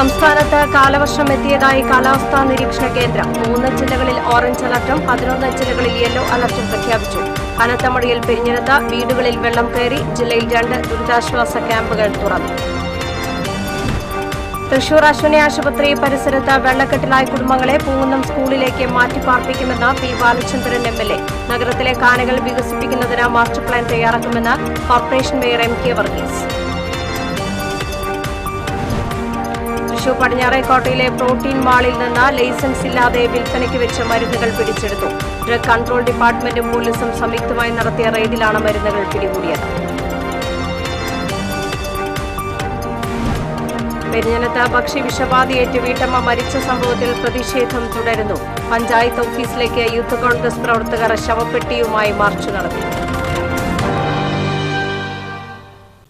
സംസ്ഥാനത്ത് കാലവർഷം എത്തിയതായി കാലാവസ്ഥാ നിരീക്ഷണ കേന്ദ്രം. 3 ജില്ലകളിൽ ഓറഞ്ച് അലർട്ടും 11 ജില്ലകളിൽ യെല്ലോ അലർട്ടും പ്രഖ്യാപിച്ചു. കനത്ത മഴയിൽ പെരിഞ്ഞനത്ത് വീടുകളിൽ വെള്ളം കയറി. ജില്ലയിൽ 2 ദുരിതാശ്വാസ ക്യാമ്പുകൾ തുറന്നു. തൃശൂർ അശ്വിനി ആശുപത്രി പരിസരത്ത് വെള്ളക്കെട്ടിലായ കുടുംബങ്ങളെ പൂങ്കുന്നം സ്കൂളിലേക്ക് മാറ്റിപ്പാർപ്പിക്കുമെന്ന് പി ബാലചന്ദ്രൻ എം.എൽ.എ. നഗരത്തിലെ കാനകൾ വികസിപ്പിക്കുന്നതിന് മാസ്റ്റർ പ്ലാൻ തയ്യാറാക്കുമെന്ന് corporation mayor M K Varghese. Thrissur പടിഞ്ഞാറേക്കോട്ടയിലെ പ്രോട്ടീൻ മാളിൽ നിന്ന് ലൈസൻസ് ഇല്ലാതെ വിൽപ്പനയ്ക്ക് വെച്ച മരുന്നുകൾ പിടിച്ചെടുത്തു. ഡ്രഗ് കൺട്രോൾ ഡിപ്പാർട്ട്മെന്റും പോലീസും സംയുക്തമായി നടത്തിയ റെയ്ഡിലാണ് മരുന്നുകൾ പിടികൂടിയത്. പെരിഞ്ഞനത്ത് ഭക്ഷ്യവിഷബാധയേറ്റ് വീട്ടമ്മ മരിച്ച സംഭവത്തിൽ പ്രതിഷേധം തുടരുന്നു. പഞ്ചായത്ത് ഓഫീസിലേക്ക് യൂത്ത് കോൺഗ്രസ് പ്രവർത്തകർ ശവപ്പെട്ടിയുമായി മാർച്ച് നടത്തി.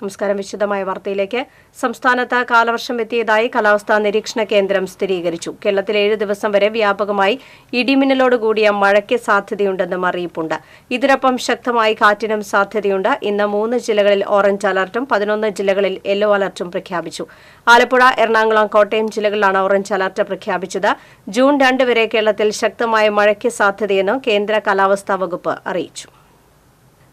നമസ്കാരം. വിശദമായ വാർത്തയിലേക്ക്. സംസ്ഥാനത്ത് കാലവർഷം എത്തിയതായി കാലാവസ്ഥാ നിരീക്ഷണ കേന്ദ്രം സ്ഥിരീകരിച്ചു. കേരളത്തിൽ 7 ദിവസം വരെ വ്യാപകമായി ഇടിമിന്നലോടുകൂടിയ മഴയ്ക്ക് സാധ്യതയുണ്ടെന്നും അറിയിപ്പുണ്ട്. ഇതിനൊപ്പം ശക്തമായി കാറ്റിനും സാധ്യതയുണ്ട്. ഇന്ന് 3 ജില്ലകളിൽ ഓറഞ്ച് അലർട്ടും 11 ജില്ലകളിൽ യെല്ലോ അലർട്ടും പ്രഖ്യാപിച്ചു. ആലപ്പുഴ, എറണാകുളം, കോട്ടയം ജില്ലകളിലാണ് ഓറഞ്ച് അലർട്ട് പ്രഖ്യാപിച്ചത്. ജൂൺ 2 വരെ കേരളത്തിൽ ശക്തമായ മഴയ്ക്ക് സാധ്യതയെന്ന് കേന്ദ്ര കാലാവസ്ഥാ വകുപ്പ് അറിയിച്ചു.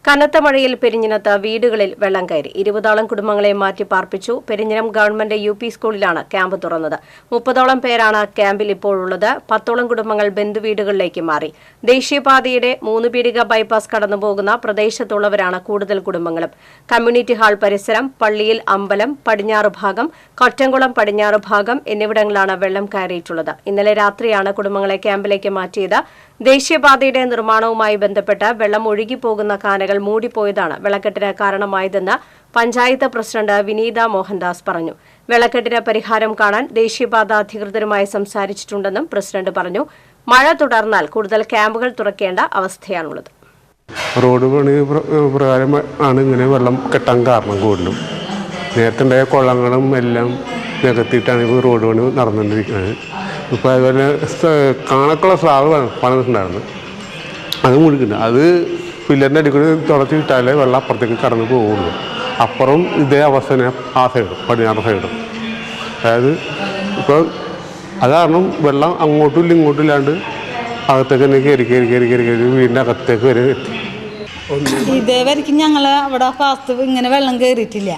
കനത്ത മഴയിൽ പെരിഞ്ഞനത്ത് വീടുകളിൽ വെള്ളം കയറി. 20ഓളം കുടുംബങ്ങളെ മാറ്റി പാർപ്പിച്ചു. പെരിഞ്ഞനം ഗവൺമെന്റ് UP സ്കൂളിലാണ് ക്യാമ്പ് തുറന്നത്. 30ഓളം പേരാണ് ക്യാമ്പിൽ ഇപ്പോഴുള്ളത്. 10ഓളം കുടുംബങ്ങൾ ബന്ധുവീടുകളിലേക്ക് മാറി. ദേശീയപാതയുടെ 3 പീടിക ബൈപ്പാസ് കടന്നുപോകുന്ന പ്രദേശത്തുള്ളവരാണ് കൂടുതൽ കുടുംബങ്ങളും. കമ്മ്യൂണിറ്റി ഹാൾ പരിസരം, പള്ളിയിൽ അമ്പലം, പടിഞ്ഞാറ് ഭാഗം, കൊറ്റംകുളം പടിഞ്ഞാറ് ഭാഗം എന്നിവിടങ്ങളിലാണ് വെള്ളം കയറിയിട്ടുള്ളത്. ഇന്നലെ രാത്രിയാണ് കുടുംബങ്ങളെ ക്യാമ്പിലേക്ക് മാറ്റിയത്. ദേശീയപാതയുടെ നിർമ്മാണവുമായി ബന്ധപ്പെട്ട് വെള്ളം ഒഴുകിപ്പോകുന്ന കാനകൾ മൂടിപ്പോയതാണ് വെള്ളക്കെട്ടിന് കാരണമായതെന്ന് പഞ്ചായത്ത് പ്രസിഡന്റ് വിനീത മോഹൻദാസ് പറഞ്ഞു. വെള്ളക്കെട്ടിന് പരിഹാരം കാണാൻ ദേശീയപാത അധികൃതരുമായി സംസാരിച്ചിട്ടുണ്ടെന്നും പ്രസിഡന്റ് പറഞ്ഞു. മഴ തുടർന്നാൽ കൂടുതൽ ക്യാമ്പുകൾ തുറക്കേണ്ട അവസ്ഥയാണുള്ളത്. റോഡ് പണി പ്രകാരം ആണ് ഇങ്ങനെ വെള്ളം കെട്ടാൻ കാരണം. കൂടുതലും നേരത്തെ ഉണ്ടായ കുളങ്ങളും എല്ലാം നികത്തിയിട്ടാണ് ഇപ്പോൾ റോഡ് പണി നടന്നുകൊണ്ടിരിക്കുന്നത്. ഇപ്പോൾ അതുപോലെ കാണക്കുള്ള സ്ലാവ് പണിതിട്ടുണ്ടായിരുന്നു, അത് മുഴുക്കുന്നുണ്ട്. അത് പില്ലറിൻ്റെ അടിക്കൂടി തുടച്ച് വിട്ടാലേ വെള്ളം അപ്പുറത്തേക്ക് കടന്നു പോകുള്ളൂ. അപ്പുറം ഇതേ അവസ്ഥ ആ സൈഡും പടിഞ്ഞാറ് സൈഡും. അതായത് ഇപ്പോൾ അത് കാരണം വെള്ളം അങ്ങോട്ടും ഇല്ല ഇങ്ങോട്ടും ഇല്ലാണ്ട് അകത്തേക്ക് തന്നെ കയറി കയറി കയറി കയറി കയറി വീടിൻ്റെ അകത്തേക്ക് വരെ എത്തി. ഇതേവരെയ്ക്കും ഞങ്ങൾ അവിടെ ഫാസ്റ്റ് ഇങ്ങനെ വെള്ളം കയറിയിട്ടില്ല.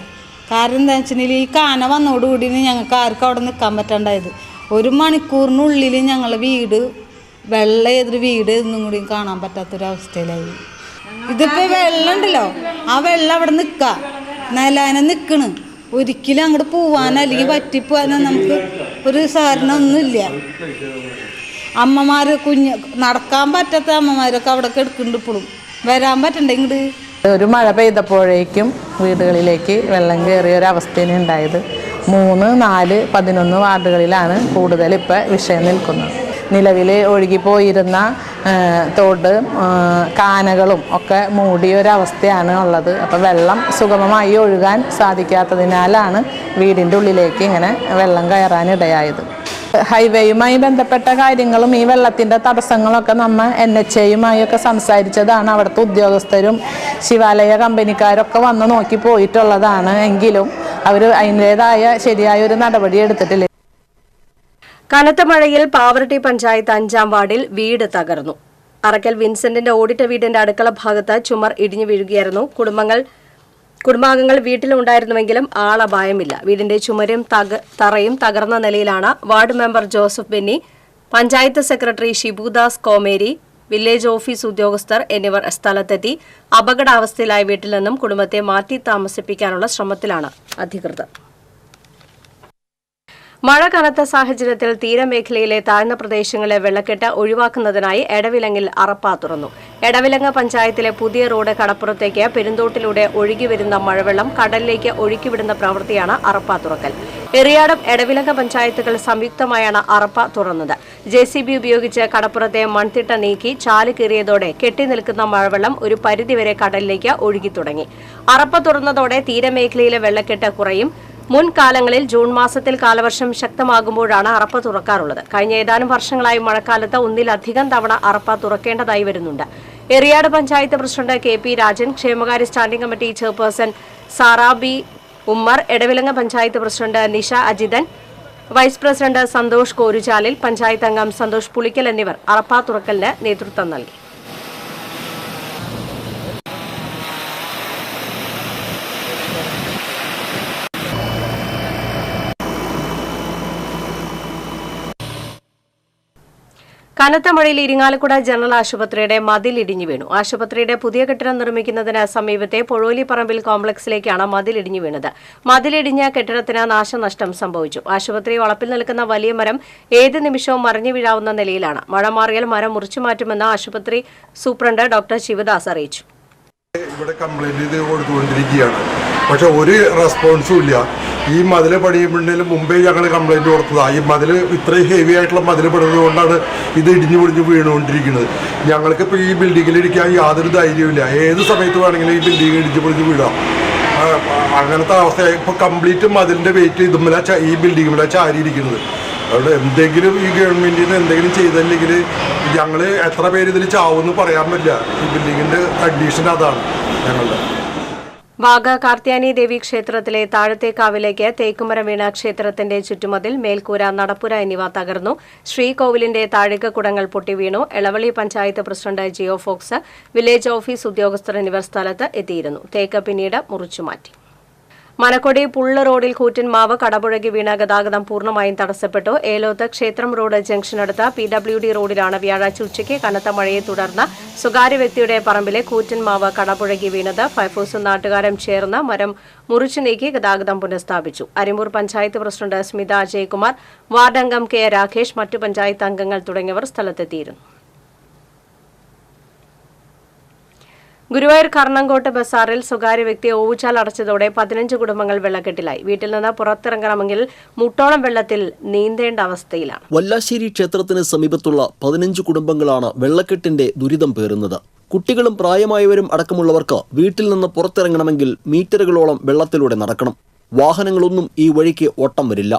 കാരണം എന്താ വെച്ചിട്ടുണ്ടെങ്കിൽ ഈ കാന വന്നോടുകൂടി ഞങ്ങൾക്ക് ആർക്കും അവിടെ നിൽക്കാൻ പറ്റാണ്ടായത്. 1 മണിക്കൂറിനുള്ളിൽ ഞങ്ങളെ വീട് വെള്ളം ഏതൊരു വീട് എന്നും കൂടി കാണാൻ പറ്റാത്തൊരവസ്ഥയിലായി. ഇതിപ്പോൾ വെള്ളം ഉണ്ടല്ലോ, ആ വെള്ളം അവിടെ നിൽക്കുക, നിലാനെ നിൽക്കണ്. ഒരിക്കലും അങ്ങോട്ട് പോവാനോ അല്ലെങ്കിൽ പറ്റിപ്പോവാനോ നമുക്ക് ഒരു സഹകരണമൊന്നുമില്ല. അമ്മമാർ നടക്കാൻ പറ്റാത്ത അമ്മമാരൊക്കെ അവിടെ കിടക്കുന്നുണ്ട്. ഇപ്പോഴും വരാൻ പറ്റണ്ടേ ഇങ്ങോട്ട്. ഒരു മഴ പെയ്തപ്പോഴേക്കും വീടുകളിലേക്ക് വെള്ളം കയറിയ ഒരവസ്ഥയാണ് ഉണ്ടായത്. 3, 4, 11 വാർഡുകളിലാണ് കൂടുതൽ ഇപ്പോൾ വിഷയം നിൽക്കുന്നത്. നിലവിൽ ഒഴുകിപ്പോയിരുന്ന തോട് കാനകളും ഒക്കെ മൂടിയ ഒരവസ്ഥയാണ് ഉള്ളത്. അപ്പോൾ വെള്ളം സുഗമമായി ഒഴുകാൻ സാധിക്കാത്തതിനാലാണ് വീടിൻ്റെ ഉള്ളിലേക്ക് ഇങ്ങനെ വെള്ളം കയറാനിടയായത്. ഹൈവേയുമായി ബന്ധപ്പെട്ട കാര്യങ്ങളും ഈ വെള്ളത്തിൻ്റെ തടസ്സങ്ങളൊക്കെ നമ്മൾ NHAയുമായൊക്കെ സംസാരിച്ചതാണ്. അവിടുത്തെ ഉദ്യോഗസ്ഥരും ശിവാലയ കമ്പനിക്കാരൊക്കെ വന്ന് നോക്കി പോയിട്ടുള്ളതാണ്. എങ്കിലും അവർ അതിൻ്റേതായ ശരിയായ ഒരു നടപടി എടുത്തിട്ടില്ല. കനത്ത മഴയിൽ പാവറട്ടി പഞ്ചായത്ത് 5-ാം വാർഡിൽ വീട് തകർന്നു. അറക്കൽ വിൻസെന്റിന്റെ ഓടിട്ട വീടിന്റെ അടുക്കള ഭാഗത്ത് ചുമർ ഇടിഞ്ഞു വീഴുകയായിരുന്നു. കുടുംബാംഗങ്ങൾ വീട്ടിലുണ്ടായിരുന്നുവെങ്കിലും ആളപായമില്ല. വീടിന്റെ ചുമരും തറയും തകർന്ന നിലയിലാണ്. Ward member Joseph Benny, panchayat secretary Shibudas Komeri, village office ഉദ്യോഗസ്ഥർ എന്നിവർ സ്ഥലത്തെത്തി അപകടാവസ്ഥയിലായ വീട്ടിൽ നിന്നും കുടുംബത്തെ മാറ്റി താമസിപ്പിക്കാനുള്ള ശ്രമത്തിലാണ് അധികൃതർ. മഴ കനത്ത സാഹചര്യത്തിൽ തീരമേഖലയിലെ താഴ്ന്ന പ്രദേശങ്ങളിലെ വെള്ളക്കെട്ട് ഒഴിവാക്കുന്നതിനായി എടവിലങ്ങിൽ അറപ്പ തുറന്നു. എടവിലങ്ങ് പഞ്ചായത്തിലെ പുതിയ റോഡ് കടപ്പുറത്തേക്ക് പെരുന്തോട്ടിലൂടെ ഒഴുകിവരുന്ന മഴവെള്ളം കടലിലേക്ക് ഒഴുക്കിവിടുന്ന പ്രവൃത്തിയാണ് അറപ്പ തുറക്കൽ. എറിയാടും എടവിലങ്ങ് പഞ്ചായത്തുകൾ സംയുക്തമായാണ് അറപ്പ തുറന്നത്. JCB ഉപയോഗിച്ച് കടപ്പുറത്തെ മൺതിട്ട നീക്കി ചാല് കീറിയതോടെ കെട്ടിനിൽക്കുന്ന മഴവെള്ളം ഒരു പരിധിവരെ കടലിലേക്ക് ഒഴുകി തുടങ്ങി. അറപ്പ തുറന്നതോടെ തീരമേഖലയിലെ വെള്ളക്കെട്ട് കുറയും. മുൻകാലങ്ങളിൽ ജൂൺ മാസത്തിൽ കാലവർഷം ശക്തമാകുമ്പോഴാണ് അറപ്പ തുറക്കാറുള്ളത്. കഴിഞ്ഞ ഏതാനും വർഷങ്ങളായി മഴക്കാലത്ത് ഒന്നിലധികം തവണ അറപ്പ തുറക്കേണ്ടതായി വരുന്നുണ്ട്. എറിയാട് പഞ്ചായത്ത് പ്രസിഡന്റ് KP രാജൻ, ക്ഷേമകാര്യ standing committee chairperson Sarabi Ummer, Edavilangu panchayat president Nisha Ajithan, vice president Santhosh Koruchalil, panchayat അംഗം സന്തോഷ് പുളിക്കൽ എന്നിവർ അറഫാ തുറക്കലിന് നേതൃത്വം നൽകി. കനത്ത മഴയിൽ ഇരിങ്ങാലക്കുട ജനറൽ ആശുപത്രിയുടെ മതിൽ ഇടിഞ്ഞു വീണു. ആശുപത്രിയുടെ പുതിയ കെട്ടിടം നിർമ്മിക്കുന്നതിന് സമീപത്തെ പൊഴോലിപ്പറമ്പിൽ കോംപ്ലക്സിലേക്കാണ് മതിൽ ഇടിഞ്ഞു വീണത്. മതിലിടിഞ്ഞ കെട്ടിടത്തിന് നാശനഷ്ടം സംഭവിച്ചു. ആശുപത്രി വളപ്പിൽ നിൽക്കുന്ന വലിയ മരം ഏത് നിമിഷവും മറിഞ്ഞു വീഴാവുന്ന നിലയിലാണ്. മഴ മാറിയാൽ മരം മുറിച്ചുമാറ്റുമെന്ന് ആശുപത്രി സൂപ്രണ്ട് ഡോക്ടർ ശിവദാസ് അറിയിച്ചു. ഇവിടെ കംപ്ലൈന്റ് ചെയ്ത് കൊടുത്തുകൊണ്ടിരിക്കുകയാണ്. പക്ഷെ ഒരു റെസ്പോൺസും ഇല്ല. ഈ മതിൽ പണിയുന്നതിന് മുമ്പേ ഞങ്ങൾ കംപ്ലൈന്റ് കൊടുത്തതാണ്. ഈ മതിൽ ഇത്രയും ഹെവി ആയിട്ടുള്ള മതിൽ പണിത് കൊണ്ടാണ് ഇത് ഇടിഞ്ഞു പൊടിഞ്ഞ് വീണുകൊണ്ടിരിക്കുന്നത്. ഞങ്ങൾക്കിപ്പോൾ ഈ ബിൽഡിങ്ങിൽ ഇരിക്കാൻ യാതൊരു ധൈര്യമില്ല. ഏത് സമയത്ത് വേണമെങ്കിലും ഈ ബിൽഡിംഗ് ഇടിഞ്ഞു പൊടിഞ്ഞ് വീഴാം. അങ്ങനത്തെ അവസ്ഥയായി. ഇപ്പോൾ കംപ്ലീറ്റ് മതിലിൻ്റെ വെയിറ്റ് ഇതുമ്മല ഈ ബിൽഡിങ്ങിൽ ചാരിയിരിക്കുന്നത്. അതുകൊണ്ട് എന്തെങ്കിലും ഈ ഗവൺമെൻറ്റിൽ നിന്ന് എന്തെങ്കിലും ചെയ്തില്ലെങ്കിൽ ഞങ്ങൾ എത്ര പേര് ഇതിൽ ചാവുമെന്ന് പറയാൻ പറ്റില്ല. ഈ ബിൽഡിങ്ങിൻ്റെ കണ്ടീഷൻ അതാണ് ഞങ്ങളുടെ. വാഗ കാർത്യായനി ദേവി ക്ഷേത്രത്തിലെ താഴത്തേക്കാവിലേക്ക് തേക്കുമരം വീണ ക്ഷേത്രത്തിന്റെ ചുറ്റുമതിൽ, മേൽക്കൂര, നടപ്പുര എന്നിവ തകർന്നു. ശ്രീകോവിലിന്റെ താഴികക്കുടങ്ങൾ പൊട്ടിവീണു. Elavally panchayat president Jio Fox, village office ഉദ്യോഗസ്ഥർ എന്നിവർ സ്ഥലത്ത് എത്തിയിരുന്നു. തേക്ക് പിന്നീട് മുറിച്ചുമാറ്റി. മനക്കൊടി പുള്ള് റോഡിൽ കൂറ്റൻ മാവ് കടപുഴകി വീണ ഗതാഗതം പൂർണ്ണമായും തടസ്സപ്പെട്ടു. ഏലോത്ത് ക്ഷേത്രം റോഡ് ജംഗ്ഷനടുത്ത PWD റോഡിലാണ് വ്യാഴാഴ്ച ഉച്ചയ്ക്ക് കനത്ത മഴയെ തുടർന്ന് സ്വകാര്യ വ്യക്തിയുടെ പറമ്പിലെ കൂറ്റൻ മാവ് കടപുഴകി വീണത്. ഫയർഫോഴ്സും നാട്ടുകാരും ചേർന്ന് മരം മുറിച്ചു നീക്കി ഗതാഗതം പുനഃസ്ഥാപിച്ചു. അരിമ്പൂർ പഞ്ചായത്ത് പ്രസിഡന്റ് സ്മിത അജയ്കുമാർ, വാർഡംഗം കെ രാകേഷ്, മറ്റു പഞ്ചായത്ത് അംഗങ്ങൾ തുടങ്ങിയവർ സ്ഥലത്തെത്തിയിരുന്നു. ഗുരുവായൂർ കർണങ്കോട്ട് ബസാറിൽ സ്വകാര്യ വ്യക്തി ഓവുചാൽ അടച്ചതോടെ 15 കുടുംബങ്ങൾ വെള്ളക്കെട്ടിലായി. വീട്ടിൽ നിന്ന് പുറത്തിറങ്ങണമെങ്കിൽ മുട്ടോളം വെള്ളത്തിൽ നീന്തേണ്ട അവസ്ഥയിലാണ്. വല്ലാശ്ശേരി ക്ഷേത്രത്തിന് സമീപത്തുള്ള 15 കുടുംബങ്ങളാണ് വെള്ളക്കെട്ടിന്റെ ദുരിതം പേറുന്നത്. കുട്ടികളും പ്രായമായവരും അടക്കമുള്ളവർക്ക് വീട്ടിൽ നിന്ന് പുറത്തിറങ്ങണമെങ്കിൽ മീറ്ററുകളോളം വെള്ളത്തിലൂടെ നടക്കണം. വാഹനങ്ങളൊന്നും ഈ വഴിക്ക് ഓട്ടം വരില്ല.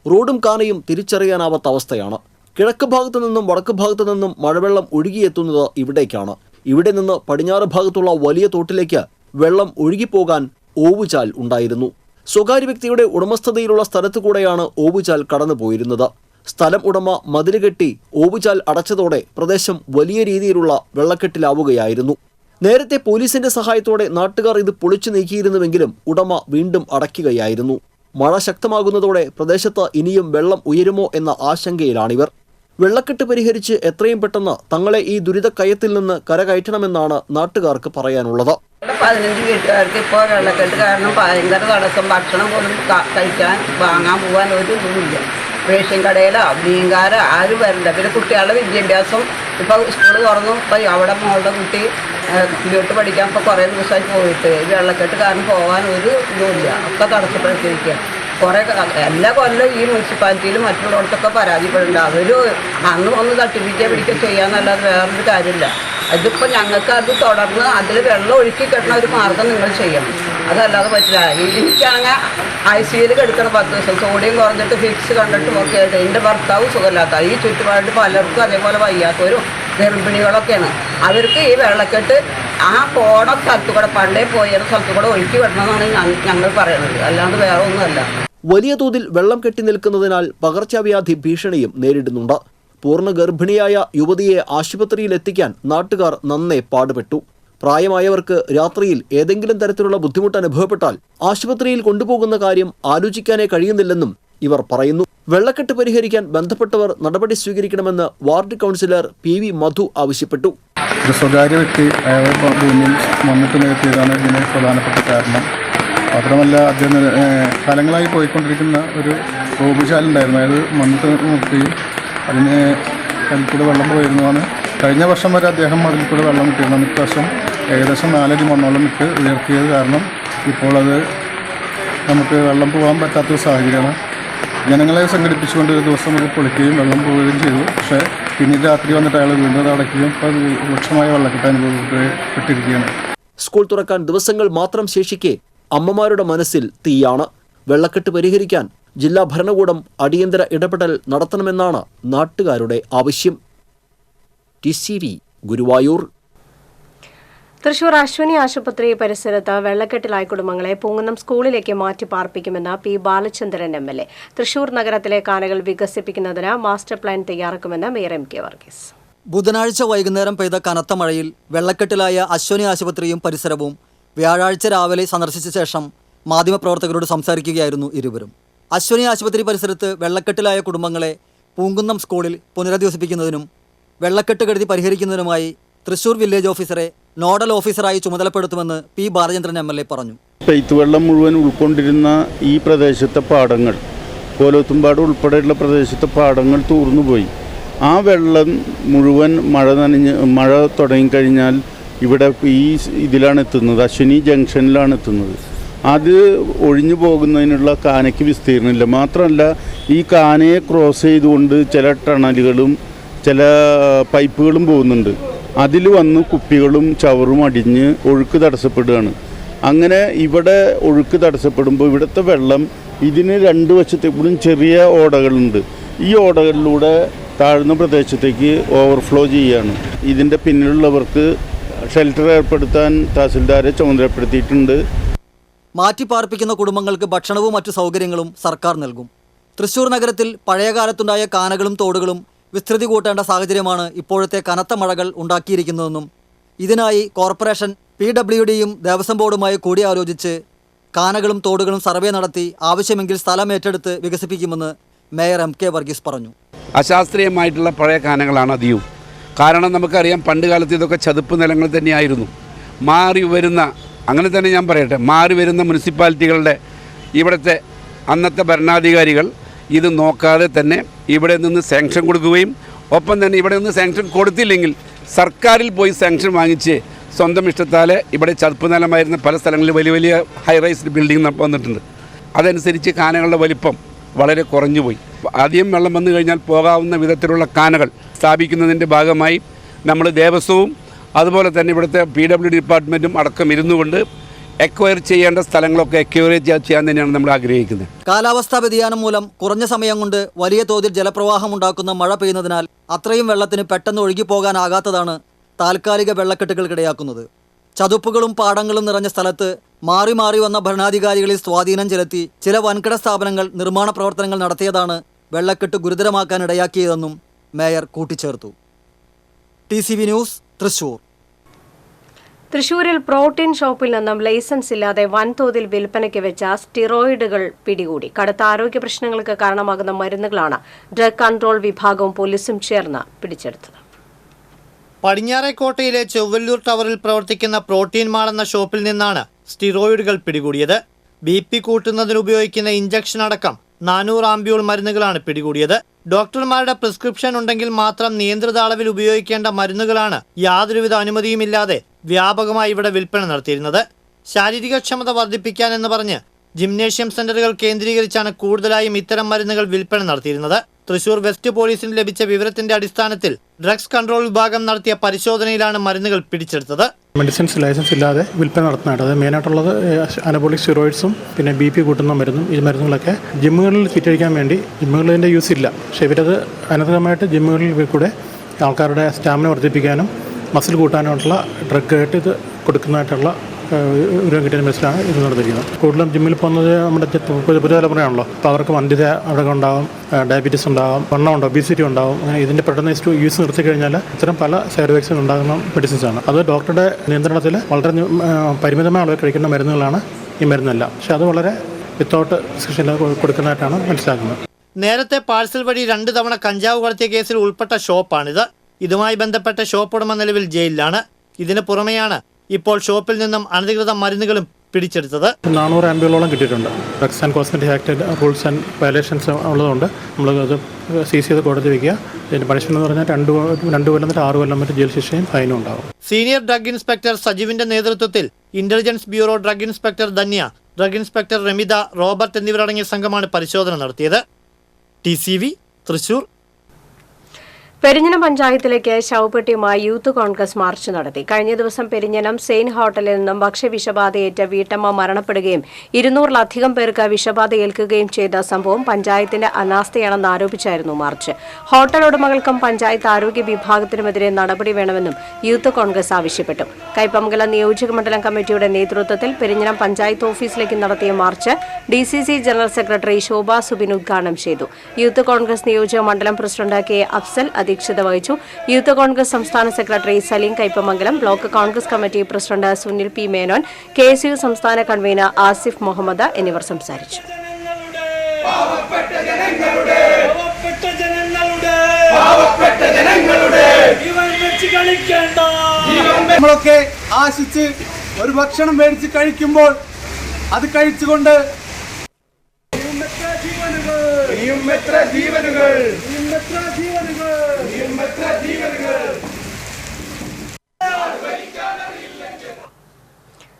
റോഡും കാനയും തിരിച്ചറിയാനാവാത്ത അവസ്ഥയാണ്. കിഴക്ക് ഭാഗത്തു നിന്നും വടക്ക് ഭാഗത്തു നിന്നും മഴവെള്ളം ഒഴുകിയെത്തുന്നത് ഇവിടേക്കാണ്. ഇവിടെ നിന്ന് പടിഞ്ഞാറ് ഭാഗത്തുള്ള വലിയ തോട്ടിലേക്ക് വെള്ളം ഒഴുകിപ്പോകാൻ ഓവുചാൽ ഉണ്ടായിരുന്നു. സ്വകാര്യ വ്യക്തിയുടെ ഉടമസ്ഥതയിലുള്ള സ്ഥലത്തു കൂടെയാണ് ഓവുചാൽ കടന്നുപോയിരുന്നത്. സ്ഥലം ഉടമ മതില് കെട്ടി ഓവുചാൽ അടച്ചതോടെ പ്രദേശം വലിയ രീതിയിലുള്ള വെള്ളക്കെട്ടിലാവുകയായിരുന്നു. നേരത്തെ പോലീസിന്റെ സഹായത്തോടെ നാട്ടുകാർ ഇത് പൊളിച്ചു നീക്കിയിരുന്നുവെങ്കിലും ഉടമ വീണ്ടും അടയ്ക്കുകയായിരുന്നു. മഴ ശക്തമാകുന്നതോടെ പ്രദേശത്ത് ഇനിയും വെള്ളം ഉയരുമോ എന്ന ആശങ്കയിലാണിവർ. വെള്ളക്കെട്ട് പരിഹരിച്ച് എത്രയും പെട്ടെന്ന് തങ്ങളെ ഈ ദുരിതക്കയത്തിൽ നിന്ന് കരകയറ്റണമെന്നാണ് നാട്ടുകാർക്ക് പറയാനുള്ളത്. 15 വീട്ടുകാർക്ക് ഇപ്പോൾ വെള്ളക്കെട്ട് കാരണം ഭയങ്കര തടസ്സം. ഭക്ഷണം പോലും കഴിക്കാൻ വാങ്ങാൻ പോകാൻ ഒരു ഇതുമില്ല. റേഷൻ കടയിലോ മീൻകാരോ ആരും വരില്ല. പിന്നെ കുട്ടികളുടെ വിദ്യാഭ്യാസം ഇപ്പോൾ സ്കൂൾ തുറന്നു. ഇപ്പോൾ അവിടെ മോളുടെ കുട്ടി വീട്ട് പഠിക്കാൻ ഇപ്പോൾ കുറേ ദിവസമായി പോയിട്ട് വെള്ളക്കെട്ട് കാരണം പോകാൻ ഒരു ഇതുമില്ല. ഒക്കെ തടസ്സപ്പെടുത്തിയിരിക്കുക. കുറേ എല്ലാ കൊല്ലം ഈ മുനിസിപ്പാലിറ്റിയിലും മറ്റുള്ളവർക്കൊക്കെ പരാതിപ്പെടുന്നുണ്ട്. അതൊരു അന്ന് ഒന്ന് തട്ടിപ്പിക്കുക പിടിക്കുക ചെയ്യാന്നല്ലാതെ വേറൊരു കാര്യമില്ല. അതിപ്പോൾ ഞങ്ങൾക്ക് അത് തുടർന്ന് അതിൽ വെള്ളം ഒഴുക്കി കെട്ടുന്ന ഒരു മാർഗം നിങ്ങൾ ചെയ്യണം. അതല്ലാതെ പറ്റില്ല. എനിക്കാണെങ്കിൽ ICUയിൽ കിടക്കണം 10 ദിവസം. സോഡിയം കുറഞ്ഞിട്ട് ഫിക്സ് കണ്ടിട്ടും ഒക്കെ ആയിട്ട് എൻ്റെ ഭർത്താവ് സുഖമില്ലാത്ത ഈ ചുറ്റുപാട് പലർക്കും അതേപോലെ വയ്യാത്തവരും ഗർഭിണികളൊക്കെയാണ്. അവർക്ക് ഈ വെള്ളക്കെട്ട് ആ പോണ സ്ഥലത്തു കൂടെ പണ്ടേ പോയ സ്ഥലത്തു കൂടെ ഒഴുക്കി വിടണമെന്നാണ് ഞങ്ങൾ പറയുന്നത്. അല്ലാണ്ട് വേറെ ഒന്നുമല്ല. വലിയ തോതിൽ വെള്ളം കെട്ടി നിൽക്കുന്നതിനാൽ പകർച്ചവ്യാധി ഭീഷണിയും നേരിടുന്നുണ്ട്. പൂർണ്ണ ഗർഭിണിയായ യുവതിയെ ആശുപത്രിയിൽ എത്തിക്കാൻ നാട്ടുകാർ നന്നേ പാടുപെട്ടു. പ്രായമായവർക്ക് രാത്രിയിൽ ഏതെങ്കിലും തരത്തിലുള്ള ബുദ്ധിമുട്ട് അനുഭവപ്പെട്ടാൽ ആശുപത്രിയിൽ കൊണ്ടുപോകുന്ന കാര്യം ആലോചിക്കാനേ കഴിയുന്നില്ലെന്നും ഇവർ പറയുന്നു. വെള്ളക്കെട്ട് പരിഹരിക്കാൻ ബന്ധപ്പെട്ടവർ നടപടി സ്വീകരിക്കണമെന്ന് വാർഡ് കൗൺസിലർ PV മധു ആവശ്യപ്പെട്ടു. ഒരു സ്വകാര്യ വ്യക്തി അയാളുടെ ഭൂമിയിൽ മണ്ണിട്ട് നികത്തിയതാണ് ഇതിന് പ്രധാനപ്പെട്ട കാരണം. മാത്രമല്ല അദ്ദേഹം കാലങ്ങളായി പോയിക്കൊണ്ടിരിക്കുന്ന ഒരു ഓവുചാലുണ്ടായിരുന്നു. അയാൾ മണ്ണിട്ട് നിർത്തുകയും അതിന് അതിൽ കൂടെ വെള്ളം പോയിരുന്നതാണ്. കഴിഞ്ഞ വർഷം വരെ അദ്ദേഹം അതിൽ കൂടെ വെള്ളം കിട്ടിയിരുന്നു. ഇപ്രാവശ്യം ഏകദേശം 4 അടി മണ്ണോളം ഇട്ട് ഉയർത്തിയത് കാരണം ഇപ്പോൾ അത് നമുക്ക് വെള്ളം പോകാൻ പറ്റാത്തൊരു സാഹചര്യമാണ്. ജനങ്ങളെ സംഘടിപ്പിച്ചുകൊണ്ട് ഒരു ദിവസം അത് പൊളിക്കുകയും വെള്ളം പോവുകയും ചെയ്തു. പക്ഷേ പിന്നീട് രാത്രി വന്നിട്ട് അയാൾ വീണ്ടും അത് അടയ്ക്കുകയും ഇപ്പോൾ രൂക്ഷമായ വെള്ളക്കെട്ട് അനുഭവപ്പെട്ടിരിക്കുകയാണ്. സ്കൂൾ തുറക്കാൻ ദിവസങ്ങൾ മാത്രം ശേഷിക്കെ അമ്മമാരുടെ മനസ്സിൽ തീയാണ്. വെള്ളക്കെട്ട് പരിഹരിക്കാൻ ജില്ലാ ഭരണകൂടം അടിയന്തര ഇടപെടൽ നടത്തണമെന്നാണ് നാട്ടുകാരുടെ ആവശ്യം. TCV ഗുരുവായൂർ. തൃശൂർ അശ്വിനി ആശുപത്രി പരിസരത്ത് വെള്ളക്കെട്ടിലായ കുടുംബങ്ങളെ പൂങ്കുന്നം സ്കൂളിലേക്ക് മാറ്റി പാർപ്പിക്കുമെന്ന് പി ബാലചന്ദ്രൻ MLA. തൃശൂർ നഗരത്തിലെ കാനകൾ വികസിപ്പിക്കുന്നതിന് മാസ്റ്റർ പ്ലാൻ തയ്യാറാക്കുമെന്ന് മേയർ MK വർഗീസ്. ബുധനാഴ്ച വൈകുന്നേരം പെയ്ത കനത്ത മഴയിൽ വെള്ളക്കെട്ടിലായ അശ്വിനി ആശുപത്രിയും പരിസരവും വ്യാഴാഴ്ച രാവിലെ സന്ദർശിച്ച ശേഷം മാധ്യമപ്രവർത്തകരോട് സംസാരിക്കുകയായിരുന്നു ഇരുവരും. അശ്വിനി ആശുപത്രി പരിസരത്ത് വെള്ളക്കെട്ടിലായ കുടുംബങ്ങളെ പൂങ്കുന്നം സ്കൂളിൽ പുനരധിവസിപ്പിക്കുന്നതിനും വെള്ളക്കെട്ട് കെടുതി പരിഹരിക്കുന്നതിനുമായി തൃശൂർ വില്ലേജ് ഓഫീസറെ നോഡൽ ഓഫീസറായി ചുമതലപ്പെടുത്തുമെന്ന് പി ബാലചന്ദ്രൻ MLA പറഞ്ഞു. പെയ്ത്തുവെള്ളം മുഴുവൻ ഉൾക്കൊണ്ടിരുന്ന ഈ പ്രദേശത്തെ പാടങ്ങൾ, കോലോത്തുംപാട് ഉൾപ്പെടെയുള്ള പ്രദേശത്തെ പാടങ്ങൾ തൂർന്നുപോയി. ആ വെള്ളം മുഴുവൻ മഴ തുടങ്ങിക്കഴിഞ്ഞാൽ ഇവിടെ ഇതിലാണ് എത്തുന്നത്, അശ്വിനി ജംഗ്ഷനിലാണ് എത്തുന്നത്. അത് ഒഴിഞ്ഞു പോകുന്നതിനുള്ള കാനയ്ക്ക് വിസ്തീർണമില്ല. മാത്രമല്ല ഈ കാനയെ ക്രോസ് ചെയ്തുകൊണ്ട് ചില ടണലുകളും ചില പൈപ്പുകളും പോകുന്നുണ്ട്. അതിൽ വന്ന് കുപ്പികളും ചവറും അടിഞ്ഞ് ഒഴുക്ക് തടസ്സപ്പെടുകയാണ്. അങ്ങനെ ഇവിടെ ഒഴുക്ക് തടസ്സപ്പെടുമ്പോൾ ഇവിടുത്തെ വെള്ളം ഇതിന് രണ്ട് വശത്തേക്കും ചെറിയ ഓടകളുണ്ട്. ഈ ഓടകളിലൂടെ താഴ്ന്ന പ്രദേശത്തേക്ക് ഓവർഫ്ലോ ചെയ്യുകയാണ്. ഇതിൻ്റെ പിന്നിലുള്ളവർക്ക് ഷെൽട്ടർ ഏർപ്പെടുത്താൻ തഹസിൽദാരെ ചുമതലപ്പെടുത്തിയിട്ടുണ്ട്. മാറ്റിപ്പാർപ്പിക്കുന്ന കുടുംബങ്ങൾക്ക് ഭക്ഷണവും മറ്റു സൗകര്യങ്ങളും സർക്കാർ നൽകും. തൃശൂർ നഗരത്തിൽ പഴയകാലത്തുണ്ടായ കാനകളും തോടുകളും വിസ്തൃതി കൂട്ടേണ്ട സാഹചര്യമാണ് ഇപ്പോഴത്തെ കനത്ത മഴകൾ ഉണ്ടാക്കിയിരിക്കുന്നതെന്നും ഇതിനായി കോർപ്പറേഷൻ PWDയും ദേവസ്വം ബോർഡുമായി കൂടിയാലോചിച്ച് കാനകളും തോടുകളും സർവേ നടത്തി ആവശ്യമെങ്കിൽ സ്ഥലം ഏറ്റെടുത്ത് വികസിപ്പിക്കുമെന്ന് മേയർ MK വർഗീസ് പറഞ്ഞു. അശാസ്ത്രീയമായിട്ടുള്ള പഴയ കാനകളാണ് അധികവും. കാരണം നമുക്കറിയാം, പണ്ട് കാലത്ത് ഇതൊക്കെ ചതുപ്പ് നിലങ്ങൾ തന്നെയായിരുന്നു. മാറി വരുന്ന, അങ്ങനെ തന്നെ ഞാൻ പറയട്ടെ, മാറി വരുന്ന മുനിസിപ്പാലിറ്റികളുടെ ഇവിടുത്തെ അന്നത്തെ ഭരണാധികാരികൾ ഇത് നോക്കാതെ തന്നെ ഇവിടെ നിന്ന് സാങ്ഷൻ കൊടുക്കുകയും ഒപ്പം തന്നെ ഇവിടെ നിന്ന് സാങ്ഷൻ കൊടുത്തില്ലെങ്കിൽ സർക്കാരിൽ പോയി സാങ്ഷൻ വാങ്ങിച്ച് സ്വന്തം ഇഷ്ടത്താലെ ഇവിടെ ചതുപ്പ് നിലമായിരുന്ന പല സ്ഥലങ്ങളിൽ വലിയ വലിയ ഹൈ റൈസ്ഡ് ബിൽഡിംഗ് വന്നിട്ടുണ്ട്. അതനുസരിച്ച് കാനകളുടെ വലിപ്പം വളരെ കുറഞ്ഞുപോയി. ആദ്യം വെള്ളം വന്നു കഴിഞ്ഞാൽ പോകാവുന്ന വിധത്തിലുള്ള കാനകൾ സ്ഥാപിക്കുന്നതിൻ്റെ ഭാഗമായി നമ്മൾ ദേവസ്വവും അതുപോലെ തന്നെ ഇവിടുത്തെ PWD ഡിപ്പാർട്ട്മെൻറ്റും അടക്കം ഇരുന്നുകൊണ്ട് എക്വയർ ചെയ്യേണ്ട സ്ഥലങ്ങളൊക്കെ എക്വയർ ചെയ്യാൻ തന്നെയാണ് നമ്മൾ ആഗ്രഹിക്കുന്നത്. കാലാവസ്ഥാ വ്യതിയാനം മൂലം കുറഞ്ഞ സമയം കൊണ്ട് വലിയ തോതിൽ ജലപ്രവാഹം ഉണ്ടാക്കുന്ന മഴ പെയ്യുന്നതിനാൽ അത്രയും വെള്ളത്തിന് പെട്ടെന്ന് ഒഴുകിപ്പോകാനാകാത്തതാണ് താൽക്കാലിക വെള്ളക്കെട്ടുകൾക്കിടയാക്കുന്നത്. ചതുപ്പുകളും പാടങ്ങളും നിറഞ്ഞ സ്ഥലത്ത് മാറി മാറി വന്ന ഭരണാധികാരികളിൽ സ്വാധീനം ചെലുത്തി ചില വൻകിട സ്ഥാപനങ്ങൾ നിർമ്മാണ പ്രവർത്തനങ്ങൾ നടത്തിയതാണ് വെള്ളക്കെട്ട് ഗുരുതരമാക്കാൻ ഇടയാക്കിയതെന്നും മേയർ കൂട്ടിച്ചേർത്തു. TCV news, Thrissur. തൃശൂരിൽ പ്രോട്ടീൻ ഷോപ്പിൽ നിന്നും ലൈസൻസ് ഇല്ലാതെ വൻതോതിൽ വിൽപ്പനയ്ക്ക് വെച്ച സ്റ്റിറോയിഡുകൾ പിടികൂടി. കടുത്ത ആരോഗ്യ പ്രശ്നങ്ങൾക്ക് കാരണമാകുന്ന മരുന്നുകളാണ് ഡ്രഗ് കൺട്രോൾ വിഭാഗവും പോലീസും ചേർന്ന് പിടിച്ചെടുത്തത്. പടിഞ്ഞാറേക്കോട്ടയിലെ ചൊവ്വല്ലൂർ ടവറിൽ പ്രവർത്തിക്കുന്ന പ്രോട്ടീൻ മാൾ എന്ന ഷോപ്പിൽ നിന്നാണ് സ്റ്റിറോയിഡുകൾ പിടികൂടിയത്. BP കൂട്ടുന്നതിന് ഉപയോഗിക്കുന്ന ഇഞ്ചക്ഷൻ അടക്കം 400 ആംബ്യൂൾ മരുന്നുകളാണ് പിടികൂടിയത്. ഡോക്ടർമാരുടെ പ്രിസ്ക്രിപ്ഷൻ ഉണ്ടെങ്കിൽ മാത്രം നിയന്ത്രിത അളവിൽ ഉപയോഗിക്കേണ്ട മരുന്നുകളാണ് യാതൊരുവിധ അനുമതിയുമില്ലാതെ വ്യാപകമായി ഇവിടെ വിൽപ്പന നടത്തിയിരുന്നത്. ശാരീരികക്ഷമത വർദ്ധിപ്പിക്കാൻ എന്ന് പറഞ്ഞ് ജിംനേഷ്യം സെന്ററുകൾ കേന്ദ്രീകരിച്ചാണ് കൂടുതലായും ഇത്തരം മരുന്നുകൾ വിൽപ്പന നടത്തിയിരുന്നത്. തൃശൂർ വെസ്റ്റ് പോലീസിന് ലഭിച്ച വിവരത്തിന്റെ അടിസ്ഥാനത്തിൽ ഡ്രഗ്സ് കൺട്രോൾ വിഭാഗം നടത്തിയ പരിശോധനയിലാണ് മരുന്നുകൾ പിടിച്ചെടുത്തത്. മെഡിസിൻസ് ലൈസൻസ് ഇല്ലാതെ വിൽപ്പന നടത്തുന്നതായിട്ട്, അത് മെയിനായിട്ടുള്ളത് അനബോളിക് സ്റ്റിറോയിഡ്സും പിന്നെ BP കൂട്ടുന്ന മരുന്നും. ഈ മരുന്നുകളൊക്കെ ജിമ്മുകളിൽ ഫിറ്റഴിക്കാൻ വേണ്ടി, ജിമ്മുകളിൽ ഇതിൻ്റെ യൂസ് ഇല്ല, പക്ഷേ ഇവരത് അനധികൃതമായിട്ട് ജിമ്മുകളിൽ കൂടെ ആൾക്കാരുടെ സ്റ്റാമിന വർദ്ധിപ്പിക്കാനും മസിൽ കൂട്ടാനുമുള്ള ഡ്രഗായിട്ട് ഇത് കൊടുക്കുന്നതായിട്ടുള്ള ഒരു കിട്ടിയ മെസ്സിലാണ് ഇത് നടത്തിയിരിക്കുന്നത്. കൂടുതലും ജിമ്മിൽ പോകുന്നത് നമ്മുടെ പുതുതലമുറയാണല്ലോ, അപ്പോൾ അവർക്ക് വന്ധ്യത അവിടെ ഉണ്ടാകും, ഡയബറ്റീസ് ഉണ്ടാകും, വണ്ണം ഉണ്ടാകും, ഒബീസിറ്റി ഉണ്ടാകും. അങ്ങനെ ഇതിൻ്റെ പെട്ടെന്ന് യൂസ് നിർത്തി കഴിഞ്ഞാൽ ഇത്തരം പല സൈഡ് എഫക്ട്സും ഉണ്ടാകുന്ന മെഡിസിൻസാണ്. അത് ഡോക്ടറുടെ നിയന്ത്രണത്തിൽ വളരെ പരിമിതമായ അളവിൽ കഴിക്കുന്ന മരുന്നുകളാണ് ഈ മരുന്നെല്ലാം. പക്ഷേ അത് വളരെ വിത്തൗട്ട് പ്രിസ്ക്രിപ്ഷൻ കൊടുക്കുന്നതായിട്ടാണ് മനസ്സിലാക്കുന്നത്. നേരത്തെ പാഴ്സൽ വഴി 2 തവണ കഞ്ചാവ് കടത്തിയ കേസിൽ ഉൾപ്പെട്ട ഷോപ്പാണിത്. ഇതുമായി ബന്ധപ്പെട്ട ഷോപ്പ് ഉടമ നിലവിൽ ജയിലിലാണ്. ഇതിന് പുറമെയാണ് ഇപ്പോൾ ഷോപ്പിൽ നിന്നും അനധികൃത മരുന്നുകളും പിടിച്ചെടുത്തത്. 400 ആംബ്യൂളോളം കിട്ടിയിട്ടുണ്ട്. Drugs and cosmetic act rules and violations ഉള്ളതുകൊണ്ട് നമ്മളത് സീസ് ചെയ്ത് കോടതി വയ്ക്കുക. ഇതിൻ്റെ പണിഷ്മെന്റ് എന്ന് പറഞ്ഞാൽ 2 കൊല്ലം മുതൽ 6 കൊല്ലം വരെ ജയിൽ ശിക്ഷയും ഫൈനും ഉണ്ടാകും. സീനിയർ ഡ്രഗ് ഇൻസ്പെക്ടർ സജീവിന്റെ നേതൃത്വത്തിൽ intelligence bureau drug inspector Dhanya, drug inspector Ramitha, Robert എന്നിവരടങ്ങിയ സംഘമാണ് പരിശോധന നടത്തിയത്. TCV, തൃശൂർ. പെരിഞ്ഞനം പഞ്ചായത്തിലേക്ക് ശവപ്പെട്ടിയുമായി യൂത്ത് കോൺഗ്രസ് മാർച്ച് നടത്തി. കഴിഞ്ഞ ദിവസം പെരിഞ്ഞനം സെയിൻ ഹോട്ടലിൽ നിന്നും ഭക്ഷ്യവിഷബാധയേറ്റ വീട്ടമ്മ മരണപ്പെടുകയും 200-ലധികം പേർക്ക് വിഷബാധ ഏൽക്കുകയും ചെയ്ത സംഭവം പഞ്ചായത്തിന്റെ അനാസ്ഥയാണെന്ന് ആരോപിച്ചായിരുന്നു മാർച്ച്. ഹോട്ടൽ ഉടമകൾക്കും പഞ്ചായത്ത് ആരോഗ്യ വിഭാഗത്തിനുമെതിരെ നടപടി വേണമെന്നും യൂത്ത് കോൺഗ്രസ് ആവശ്യപ്പെട്ടു. കയ്പമംഗലം നിയോജകമണ്ഡലം കമ്മിറ്റിയുടെ നേതൃത്വത്തിൽ പെരിഞ്ഞനം പഞ്ചായത്ത് ഓഫീസിലേക്ക് നടത്തിയ മാർച്ച് DCC ജനറൽ സെക്രട്ടറി ശോഭ സുബിൻ ഉദ്ഘാടനം ചെയ്തു. യൂത്ത് കോൺഗ്രസ് നിയോജക മണ്ഡലം പ്രസിഡന്റ് കെ അഫ്സൽ അധ്യക്ഷത വഹിച്ചു. യൂത്ത് കോൺഗ്രസ് സംസ്ഥാന secretary Saleem Kaipamangalam, block Congress committee president Sunil P Menon, KSU സംസ്ഥാന കൺവീനർ ആസിഫ് മുഹമ്മദ് എന്നിവർ സംസാരിച്ചു. നമ്മളൊക്കെ ആശിച്ച് ഒരു ഭക്ഷണം മേടിച്ച് കഴിക്കുമ്പോൾ അത് കഴിച്ചുകൊണ്ട്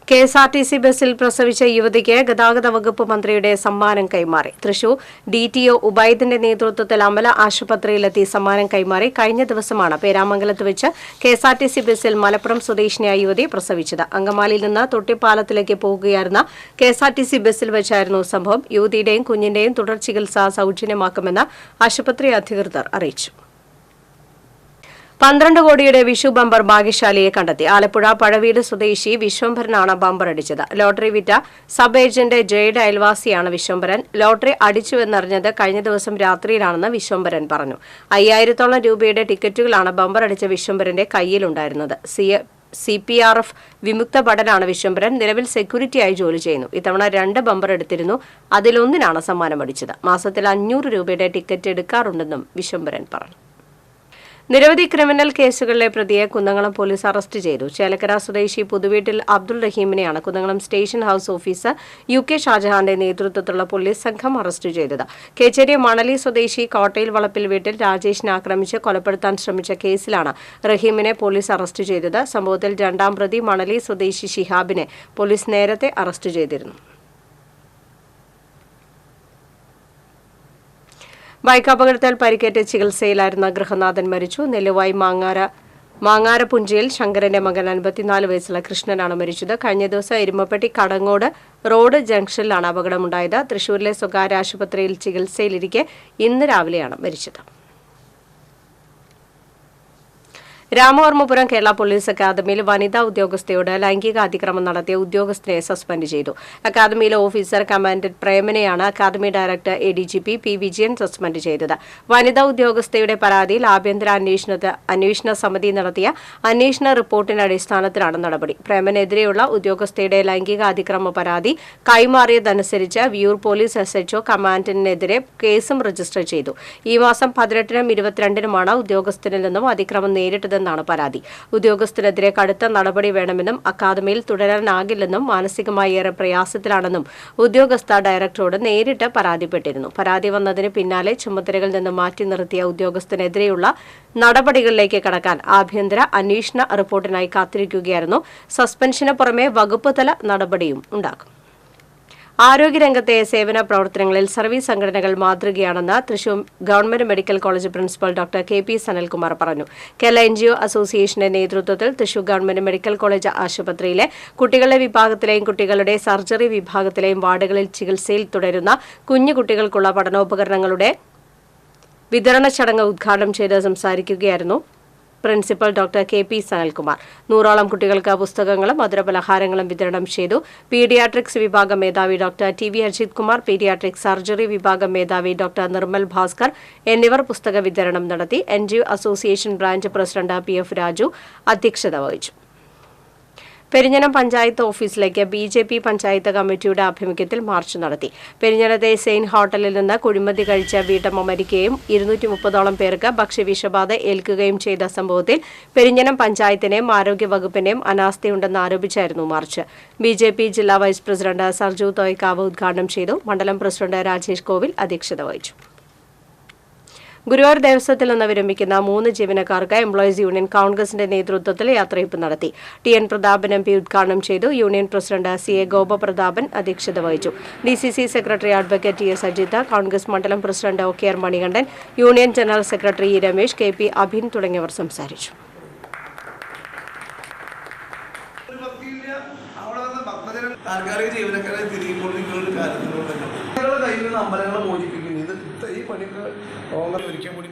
KSRTC ബസ്സിൽ പ്രസവിച്ച യുവതിക്ക് ഗതാഗത വകുപ്പ് മന്ത്രിയുടെ സമ്മാനം കൈമാറി. തൃശൂർ DTO ഉബൈദിന്റെ നേതൃത്വത്തിൽ അമല ആശുപത്രിയിലെത്തി സമ്മാനം കൈമാറി. കഴിഞ്ഞ ദിവസമാണ് പേരാമംഗലത്ത് വെച്ച് KSRTC ബസ്സിൽ മലപ്പുറം സ്വദേശിനിയായ യുവതി പ്രസവിച്ചത്. അങ്കമാലിയിൽ നിന്ന് തൊട്ടിപ്പാലത്തിലേക്ക് പോകുകയായിരുന്ന KSRTC ബസ്സിൽ വെച്ചായിരുന്നു സംഭവം. യുവതിയുടെയും കുഞ്ഞിന്റെയും തുടർ ചികിത്സ സൌജന്യമാക്കുമെന്ന് ആശുപത്രി അധികൃതർ അറിയിച്ചു. 12 കോടിയുടെ വിഷു ബമ്പർ ഭാഗ്യശാലിയെ കണ്ടെത്തി. ആലപ്പുഴ പഴവീട് സ്വദേശി വിശ്വംഭരനാണ് ബമ്പർ അടിച്ചത്. ലോട്ടറി വിറ്റ സബ് ഏജന്റ് ജയുടെ അയൽവാസിയാണ് വിശ്വംഭരൻ. ലോട്ടറി അടിച്ചുവെന്നറിഞ്ഞത് കഴിഞ്ഞ ദിവസം രാത്രിയിലാണെന്ന് വിശ്വംഭരൻ പറഞ്ഞു. 5000-ഓളം രൂപയുടെ ടിക്കറ്റുകളാണ് ബമ്പർ അടിച്ച വിശ്വംഭരന്റെ കയ്യിലുണ്ടായിരുന്നത്. CPRF വിമുക്ത ഭടനാണ് വിശ്വംഭരൻ. നിലവിൽ സെക്യൂരിറ്റിയായി ജോലി ചെയ്യുന്നു. ഇത്തവണ 2 ബമ്പർ എടുത്തിരുന്നു. അതിലൊന്നിനാണ് സമ്മാനം അടിച്ചത്. മാസത്തിൽ 500 രൂപയുടെ ടിക്കറ്റ് എടുക്കാറുണ്ടെന്നും വിശ്വംഭരൻ പറഞ്ഞു. നിരവധി ക്രിമിനൽ കേസുകളിലെ പ്രതിയെ കുന്നംകുളം പോലീസ് അറസ്റ്റ് ചെയ്തു. ചേലക്കര സ്വദേശി പുതുവീട്ടിൽ അബ്ദുൾ റഹീമിനെയാണ് Kunnamkulam station house officer UK ഷാജഹാന്റെ നേതൃത്വത്തിലുള്ള പോലീസ് സംഘം അറസ്റ്റ് ചെയ്തത്. കേച്ചേരി മണലി സ്വദേശി കോട്ടയിൽ വളപ്പിൽ വീട്ടിൽ രാജേഷിനെ ആക്രമിച്ച് കൊലപ്പെടുത്താൻ ശ്രമിച്ച കേസിലാണ് റഹീമിനെ പോലീസ് അറസ്റ്റ് ചെയ്തത്. സംഭവത്തിൽ 2ാം പ്രതി മണലി സ്വദേശി ഷിഹാബിനെ പോലീസ് നേരത്തെ അറസ്റ്റ് ചെയ്തിരുന്നു. ബൈക്കപകടത്തിൽ പരിക്കേറ്റ് ചികിത്സയിലായിരുന്ന ഗൃഹനാഥൻ മരിച്ചു. നെല്ലുവായി മാങ്ങാരപുഞ്ചയിൽ ശങ്കരന്റെ മകൻ 54 വയസ്സുള്ള കൃഷ്ണനാണ് മരിച്ചത്. കഴിഞ്ഞ ദിവസം എരുമപ്പെട്ടി കടങ്ങോട് റോഡ് ജംഗ്ഷനിലാണ് അപകടമുണ്ടായത്. തൃശൂരിലെ സ്വകാര്യ ആശുപത്രിയിൽ ചികിത്സയിലിരിക്കെ ഇന്ന് രാവിലെയാണ് മരിച്ചത്. രാമവർമ്മപുരം കേരള പോലീസ് അക്കാദമിയിൽ വനിതാ ഉദ്യോഗസ്ഥയോട് ലൈംഗിക അതിക്രമം നടത്തിയ ഉദ്യോഗസ്ഥനെ സസ്പെൻഡ് ചെയ്തു. അക്കാദമിയിലെ ഓഫീസർ കമാൻഡന്റ് പ്രേമനെയാണ് academy director ADGP P Vijayan suspend ചെയ്തത്. വനിതാ ഉദ്യോഗസ്ഥയുടെ പരാതിയിൽ ആഭ്യന്തര അന്വേഷണ സമിതി നടത്തിയ അന്വേഷണ റിപ്പോർട്ടിന്റെ അടിസ്ഥാനത്തിലാണ് നടപടി. പ്രേമനെതിരെയുള്ള ഉദ്യോഗസ്ഥയുടെ ലൈംഗിക അതിക്രമ പരാതി കൈമാറിയതനുസരിച്ച് വിയൂർ പോലീസ് SHO കമാൻഡന്റിനെതിരെ കേസും രജിസ്റ്റർ ചെയ്തു. ഈ മാസം 18-നും 22-നുമാണ് ഉദ്യോഗസ്ഥനിൽ നിന്നും അതിക്രമം നേരിട്ടതെന്നാണ് പരാതി. ഉദ്യോഗസ്ഥനെതിരെ കടുത്ത നടപടി വേണമെന്നും അക്കാദമിയിൽ തുടരാനാകില്ലെന്നും മാനസികമായി ഏറെ പ്രയാസത്തിലാണെന്നും ഉദ്യോഗസ്ഥ ഡയറക്ടറോട് നേരിട്ട് പരാതിപ്പെട്ടിരുന്നു. പരാതി വന്നതിന് പിന്നാലെ ചുമതലകളിൽ നിന്ന് മാറ്റി നിർത്തിയ ഉദ്യോഗസ്ഥനെതിരെയുള്ള നടപടികളിലേക്ക് കടക്കാൻ ആഭ്യന്തര അന്വേഷണ റിപ്പോർട്ടിനായി കാത്തിരിക്കുകയായിരുന്നു. സസ്പെൻഷന് പുറമെ വകുപ്പ് തല നടപടിയും ഉണ്ടാകും. ആരോഗ്യരംഗത്തെ സേവന പ്രവർത്തനങ്ങളിൽ സർവീസ് സംഘടനകൾ മാതൃകയാണെന്ന് Thrissur government medical college principal doctor KP Sanalkumar പറഞ്ഞു. കേരള NGO അസോസിയേഷന്റെ നേതൃത്വത്തിൽ തൃശൂർ ഗവൺമെന്റ് മെഡിക്കൽ കോളേജ് ആശുപത്രിയിലെ കുട്ടികളുടെ വിഭാഗത്തിലെയും കുട്ടികളുടെ സർജറി വിഭാഗത്തിലെയും വാർഡുകളിൽ ചികിത്സയിൽ തുടരുന്ന കുഞ്ഞു കുട്ടികൾക്കുള്ള പഠനോപകരണങ്ങളുടെ വിതരണ ചടങ്ങ് ഉദ്ഘാടനം ചെയ്ത് സംസാരിക്കുകയായിരുന്നു പ്രിൻസിപ്പൽ ഡോക്ടർ KP സനൽകുമാർ. 100ഓളം കുട്ടികൾക്ക് പുസ്തകങ്ങളും മധുരപലഹാരങ്ങളും വിതരണം ചെയ്തു. പീഡിയാട്രിക്സ് വിഭാഗം മേധാവി doctor TV Ajith Kumar, paediatrics surgery വിഭാഗം മേധാവി ഡോക്ടർ നിർമ്മൽ ഭാസ്കർ എന്നിവർ പുസ്തക വിതരണം നടത്തി. NGO association branch president PF Raju അധ്യക്ഷത വഹിച്ചു. പെരിഞ്ഞനം പഞ്ചായത്ത് ഓഫീസിലേക്ക് BJP പഞ്ചായത്ത് കമ്മിറ്റിയുടെ ആഭിമുഖ്യത്തിൽ മാർച്ച് നടത്തി. പെരിഞ്ഞനത്തെ സെയിൻ ഹോട്ടലിൽ നിന്ന് കുഴിമതി കഴിച്ച വീട്ടമ്മ മരിക്കുകയും 230ഓളം പേർക്ക് ഭക്ഷ്യവിഷബാധ ഏൽക്കുകയും ചെയ്ത സംഭവത്തിൽ പെരിഞ്ഞനം പഞ്ചായത്തിന്റെയും ആരോഗ്യ വകുപ്പിന്റെയും അനാസ്ഥയുണ്ടെന്ന് ആരോപിച്ചായിരുന്നു മാർച്ച്. BJP ജില്ലാ വൈസ് പ്രസിഡന്റ് സർജു തോയ്ക്കാവ് ഉദ്ഘാടനം ചെയ്തു. മണ്ഡലം പ്രസിഡന്റ് രാജേഷ് കോവിൽ അധ്യക്ഷത വഹിച്ചു. ഗുരുവായൂർ ദേവസ്വത്തിൽ നിന്ന് വിരമിക്കുന്ന 3 ജീവനക്കാർക്ക് എംപ്ലോയീസ് യൂണിയൻ കോൺഗ്രസിന്റെ നേതൃത്വത്തിൽ യാത്രയയപ്പ് നടത്തി. TN പ്രതാപൻ MP ഉദ്ഘാടനം ചെയ്തു. യൂണിയൻ പ്രസിഡന്റ് CA ഗോപപ്രതാപൻ അധ്യക്ഷത വഹിച്ചു. DCC secretary advocate TS Ajitha, Congress മണ്ഡലം president OKR Manikandan, union general secretary E Ramesh, KP Abhin തുടങ്ങിയവർ സംസാരിച്ചു. താൽക്കാലിക ജീവനക്കാരെ തിരികൊണ്ടിരിക്കുന്ന കാര്യത്തിലൂടെ കയ്യിൽ നിന്ന് അമ്പലങ്ങളെ മോചിപ്പിക്കുന്നു. ഇത് ഈ പണിയൊക്കെ ഒരിക്കൽ കൂടി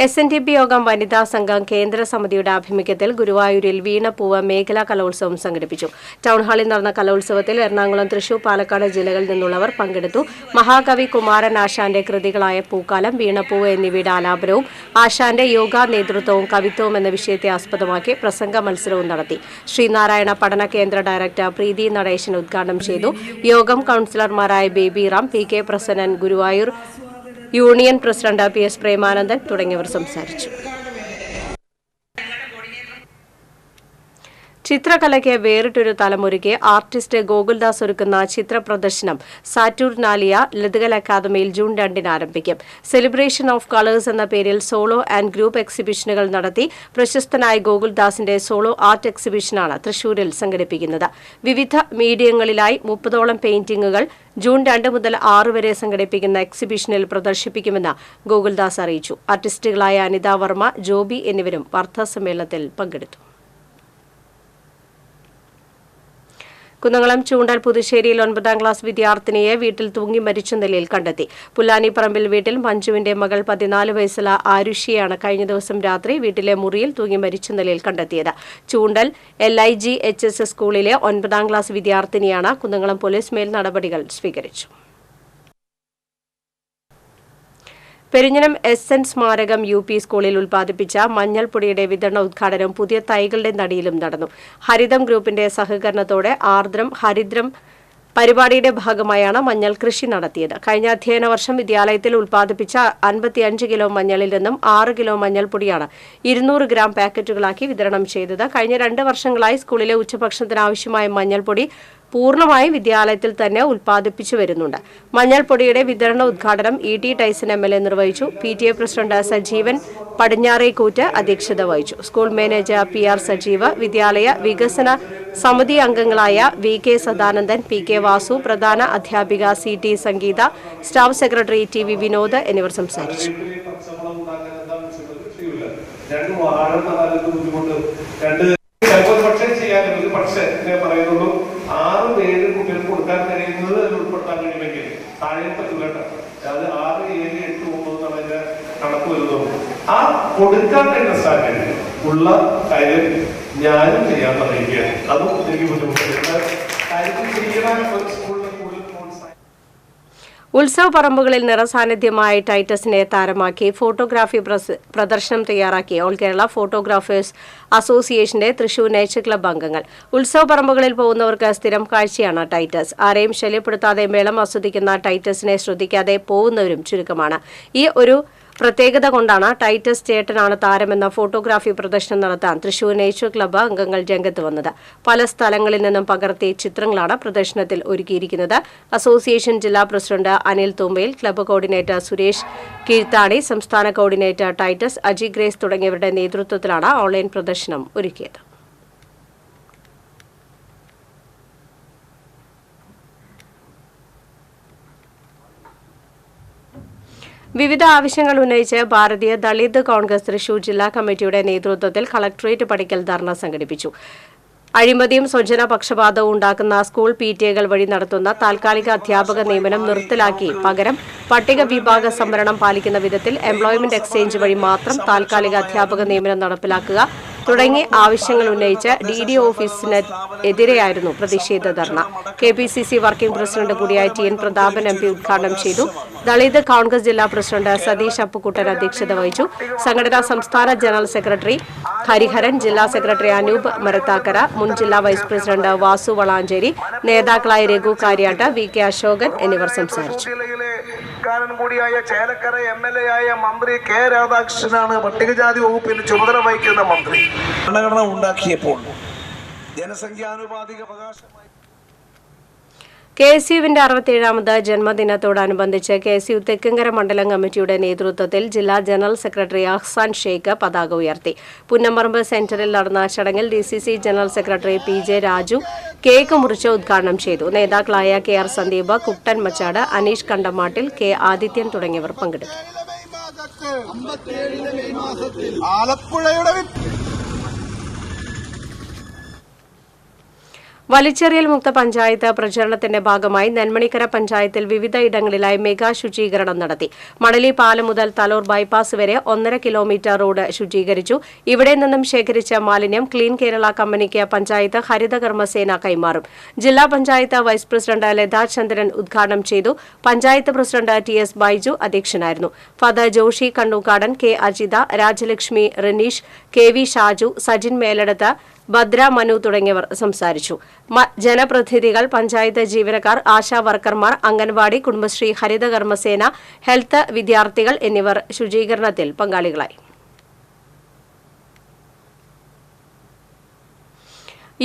SNDP യോഗം വനിതാ സംഘം കേന്ദ്ര സമിതിയുടെ ആഭിമുഖ്യത്തിൽ ഗുരുവായൂരിൽ വീണപ്പൂവ് മേഖലാ കലോത്സവം സംഘടിപ്പിച്ചു. ടൗൺഹാളിൽ നടന്ന കലോത്സവത്തിൽ എറണാകുളം, തൃശൂർ, പാലക്കാട് ജില്ലകളിൽ നിന്നുള്ളവർ പങ്കെടുത്തു. മഹാകവി കുമാരൻ ആശാന്റെ കൃതികളായ പൂക്കാലം, വീണപ്പൂവ് എന്നിവയുടെ ആലാപനവും ആശാന്റെ യോഗാ നേതൃത്വവും കവിത്വവും എന്ന വിഷയത്തെ ആസ്പദമാക്കി പ്രസംഗ മത്സരവും നടത്തി. ശ്രീനാരായണ പഠന കേന്ദ്ര ഡയറക്ടർ പ്രീതി നടേശൻ ഉദ്ഘാടനം ചെയ്തു. യോഗം കൌൺസിലർമാരായ Baby Ram, PK Prasannan, Guruvayur union president PS Premanandan തുടങ്ങിയവർ സംസാരിച്ചു. ചിത്രകലയ്ക്ക് വേറിട്ടൊരു തലമൊരുക്കി ആർട്ടിസ്റ്റ് ഗോകുൽദാസ് ഒരുക്കുന്ന ചിത്ര പ്രദർശനം സാറ്റൂർനാലിയ ലളിതകല അക്കാദമിയിൽ ജൂൺ 2 ആരംഭിക്കും. സെലിബ്രേഷൻ ഓഫ് കളേഴ്സ് എന്ന പേരിൽ സോളോ ആൻഡ് ഗ്രൂപ്പ് എക്സിബിഷനുകൾ നടത്തി പ്രശസ്തനായ ഗോകുൽദാസിന്റെ സോളോ ആർട്ട് എക്സിബിഷനാണ് തൃശൂരിൽ സംഘടിപ്പിക്കുന്നത്. വിവിധ മീഡിയങ്ങളിലായി 30ഓളം പെയിന്റിംഗുകൾ ജൂൺ 2 മുതൽ 6 വരെ സംഘടിപ്പിക്കുന്ന എക്സിബിഷനിൽ പ്രദർശിപ്പിക്കുമെന്ന് ഗോകുൽദാസ് അറിയിച്ചു. ആർട്ടിസ്റ്റുകളായ അനിത വർമ്മ, ജോബി എന്നിവരും വാർത്താസമ്മേളനത്തിൽ പങ്കെടുത്തു. കുന്നംകുളം ചൂണ്ടൽ പുതുശ്ശേരിയിൽ 9ാം ക്ലാസ് വിദ്യാർത്ഥിനിയെ വീട്ടിൽ തൂങ്ങി മരിച്ച നിലയിൽ കണ്ടെത്തി. പുല്ലാനിപ്പറമ്പിൽ വീട്ടിൽ മഞ്ജുവിന്റെ മകൾ 14 വയസ്സുള്ള ആരുഷിയാണ് കഴിഞ്ഞ ദിവസം രാത്രി വീട്ടിലെ മുറിയിൽ തൂങ്ങി മരിച്ച നിലയിൽ കണ്ടെത്തിയത്. ചൂണ്ടൽ LIGHS സ്കൂളിലെ 9ാം ക്ലാസ് വിദ്യാർത്ഥിനിയാണ്. കുന്നംകുളം പോലീസ് മേൽ നടപടികൾ സ്വീകരിച്ചു. പെരിഞ്ഞനം SN സ്മാരകം UP സ്കൂളിൽ ഉൽപ്പാദിപ്പിച്ച മഞ്ഞൾപ്പൊടിയുടെ വിതരണ ഉദ്ഘാടനം പുതിയ തൈകളുടെ നടിയിലും നടന്നു. ഹരിതം ഗ്രൂപ്പിന്റെ സഹകരണത്തോടെ ആർദ്രം ഹരിദ്രം പരിപാടിയുടെ ഭാഗമായാണ് മഞ്ഞൾ കൃഷി നടത്തിയത്. കഴിഞ്ഞ അധ്യയന വർഷം വിദ്യാലയത്തിൽ ഉൽപ്പാദിപ്പിച്ച 55 കിലോ മഞ്ഞളിൽ നിന്നും 6 കിലോ മഞ്ഞൾപ്പൊടിയാണ് 200 ഗ്രാം പാക്കറ്റുകളാക്കി വിതരണം ചെയ്തത്. കഴിഞ്ഞ 2 വർഷങ്ങളായി സ്കൂളിലെ ഉച്ചഭക്ഷണത്തിന് ആവശ്യമായ മഞ്ഞൾപ്പൊടി പൂർണ്ണമായി വിദ്യാലയത്തിൽ തന്നെ ഉൽപ്പാദിപ്പിച്ചു വരുന്നുണ്ട്. മഞ്ഞൾപ്പൊടിയുടെ വിതരണ ഉദ്ഘാടനം ET ടൈസൺ MLA നിർവഹിച്ചു. PTA പ്രസിഡന്റ് സജീവൻ പടിഞ്ഞാറേക്കൂറ്റ് അധ്യക്ഷത വഹിച്ചു. സ്കൂൾ മാനേജർ PR സജീവ്, വിദ്യാലയ വികസന സമിതി അംഗങ്ങളായ VK സദാനന്ദൻ, PK വാസു, പ്രധാന അധ്യാപിക CT സംഗീത, സ്റ്റാഫ് സെക്രട്ടറി TV വിനോദ് എന്നിവർ സംസാരിച്ചു. പക്ഷേ ചെയ്യാൻ ഒരു പക്ഷേ പറയുന്നുള്ളൂ 6-7 കുട്ടികൾക്ക് കൊടുക്കാൻ കഴിയുന്നത് അതിൽ ഉൾപ്പെടുത്താൻ കഴിയുമെങ്കിൽ താഴെ പറ്റില്ല. അത് 6, 7, 8, 9 എന്നുള്ള കണക്ക് വരുന്നു. ആ കൊടുക്കാൻ കഴിയുന്ന സാഹചര്യം ഉള്ള കാര്യം ഞാനും ചെയ്യാൻ പറയുകയാണ്. അതും എനിക്ക് ബുദ്ധിമുട്ടില്ല. കാര്യം ചെയ്യണ ഒരു സ്കൂളിലെ കൂടുതൽ പ്രോത്സാഹനം. ഉത്സവ പറമ്പുകളിൽ നിറസാന്നിധ്യമായി ടൈറ്റസിനെ താരമാക്കി ഫോട്ടോഗ്രാഫി പ്രദർശനം തയ്യാറാക്കി ഓൾ കേരള ഫോട്ടോഗ്രാഫേഴ്സ് അസോസിയേഷന്റെ തൃശൂർ നേച്ചർ ക്ലബ്ബ് അംഗങ്ങൾ. ഉത്സവ പറമ്പുകളിൽ പോകുന്നവർക്ക് സ്ഥിരം കാഴ്ചയാണ് ടൈറ്റസ്. ആരെയും ശല്യപ്പെടുത്താതെ മേളം ആസ്വദിക്കുന്ന ടൈറ്റസിനെ ശ്രദ്ധിക്കാതെ പോകുന്നവരും ചുരുക്കമാണ്. ഈ ഒരു പ്രത്യേകത കൊണ്ടാണ് ടൈറ്റസ് ചേട്ടനാണ് താരമെന്ന ഫോട്ടോഗ്രാഫി പ്രദർശനം നടത്താൻ തൃശൂർ നേച്ചർ ക്ലബ്ബ് അംഗങ്ങൾ രംഗത്ത് വന്നത്. പല സ്ഥലങ്ങളിൽ നിന്നും പകർത്തിയ ചിത്രങ്ങളാണ് പ്രദർശനത്തിൽ ഒരുക്കിയിരിക്കുന്നത്. അസോസിയേഷൻ ജില്ലാ president Anil Thumbayil, club coordinator Suresh Keezhthani, സംസ്ഥാന കോർഡിനേറ്റർ ടൈറ്റസ് അജി ഗ്രേസ് തുടങ്ങിയവരുടെ നേതൃത്വത്തിലാണ് ഓൺലൈൻ പ്രദർശനം ഒരുക്കിയത്. വിവിധ ആവശ്യങ്ങൾ ഉന്നയിച്ച് ഭാരതീയ ദളിത് കോൺഗ്രസ് തൃശൂർ ജില്ലാ കമ്മിറ്റിയുടെ നേതൃത്വത്തിൽ കളക്ടറേറ്റ് പടിക്കൽ ധർണ സംഘടിപ്പിച്ചു. അഴിമതിയും സ്വജന പക്ഷപാതവും ഉണ്ടാക്കുന്ന സ്കൂൾ PTA വഴി നടത്തുന്ന താൽക്കാലിക അധ്യാപക നിയമനം നിർത്തലാക്കി പകരം പട്ടിക വിഭാഗ സംവരണം പാലിക്കുന്ന വിധത്തിൽ എംപ്ലോയ്മെന്റ് എക്സ്ചേഞ്ച് വഴി മാത്രം താൽക്കാലിക അധ്യാപക നിയമനം നടപ്പിലാക്കുക തുടങ്ങി ആവശ്യങ്ങൾ ഉന്നയിച്ച് DD ഓഫീസിന് എതിരെയായിരുന്നു പ്രതിഷേധ ധർണ. KPCC വർക്കിംഗ് പ്രസിഡന്റ് കൂടിയായ TN പ്രതാപൻ MP ഉദ്ഘാടനം ചെയ്തു. ദളിത് കോൺഗ്രസ് ജില്ലാ പ്രസിഡന്റ് സതീഷ് അപ്പുക്കുട്ടൻ അധ്യക്ഷത വഹിച്ചു. സംഘടനാ സംസ്ഥാന ജനറൽ സെക്രട്ടറി ഹരിഹരൻ, ജില്ലാ സെക്രട്ടറി അനൂപ് മരത്താക്കര, മുൻ ജില്ലാ വൈസ് പ്രസിഡന്റ് വാസു വളാഞ്ചേരി, നേതാക്കളായ രഘു കാര്യാട്ട്, VK അശോകൻ എന്നിവർ സംസാരിച്ചു. കൂടിയായ ചേലക്കര MLA ആയ മന്ത്രി K രാധാകൃഷ്ണനാണ് പട്ടികജാതി വകുപ്പിന് ചുമതല വഹിക്കുന്ന മന്ത്രി. ഭരണഘടന ഉണ്ടാക്കിയപ്പോൾ ജനസംഖ്യാനുപാതിക അവകാശമായി KSUവിന്റെ 67ാമത് ജന്മദിനത്തോടനുബന്ധിച്ച് KSU തെക്കങ്കര മണ്ഡലം കമ്മിറ്റിയുടെ നേതൃത്വത്തിൽ ജില്ലാ ജനറൽ സെക്രട്ടറി അഹ്സാൻ ഷെയ്ഖ് പതാക ഉയർത്തി. പുന്നമ്പറമ്പ് സെന്ററിൽ നടന്ന ചടങ്ങിൽ DCC general secretary PJ Raju cake മുറിച്ച് ഉദ്ഘാടനം ചെയ്തു. നേതാക്കളായ KR സന്ദീപ്, കുട്ടൻ മച്ചാട്, അനീഷ് കണ്ടമാട്ടിൽ, K ആദിത്യൻ തുടങ്ങിയവർ പങ്കെടുത്തു. വലിച്ചെറിയൽ മുക്ത പഞ്ചായത്ത് പ്രചരണത്തിന്റെ ഭാഗമായി നെന്മണിക്കര പഞ്ചായത്തിൽ വിവിധ ഇടങ്ങളിലായി മെഗാ ശുചീകരണം നടത്തി. മണലി പാലം മുതൽ തലൂർ ബൈപ്പാസ് വരെ 1.5 കിലോമീറ്റർ റോഡ് ശുചീകരിച്ചു. ഇവിടെ നിന്നും ശേഖരിച്ച മാലിന്യം ക്ലീൻ കേരള കമ്പനിക്ക് പഞ്ചായത്ത് ഹരിതകർമ്മസേന കൈമാറും. ജില്ലാ പഞ്ചായത്ത് വൈസ് പ്രസിഡന്റ് ലതാ ചന്ദ്രൻ ഉദ്ഘാടനം ചെയ്തു. പഞ്ചായത്ത് പ്രസിഡന്റ് TS ബൈജു അധ്യക്ഷനായിരുന്നു. Father Joshy Kannookkadan, K Ajitha, Rajalakshmi, Ranish, KV Shaju, Sajin Meladath, Bhadra Manu തുടങ്ങിയവർ സംസാരിച്ചു. ജനപ്രതിനിധികൾ, പഞ്ചായത്ത് ജീവനക്കാർ, ആശാ വർക്കർമാർ, അംഗൻവാടി, കുടുംബശ്രീ, ഹരിതകർമ്മസേന, ഹെൽത്ത് വിദ്യാർത്ഥികൾ എന്നിവർ ശുചീകരണത്തിൽ പങ്കാളികളായി.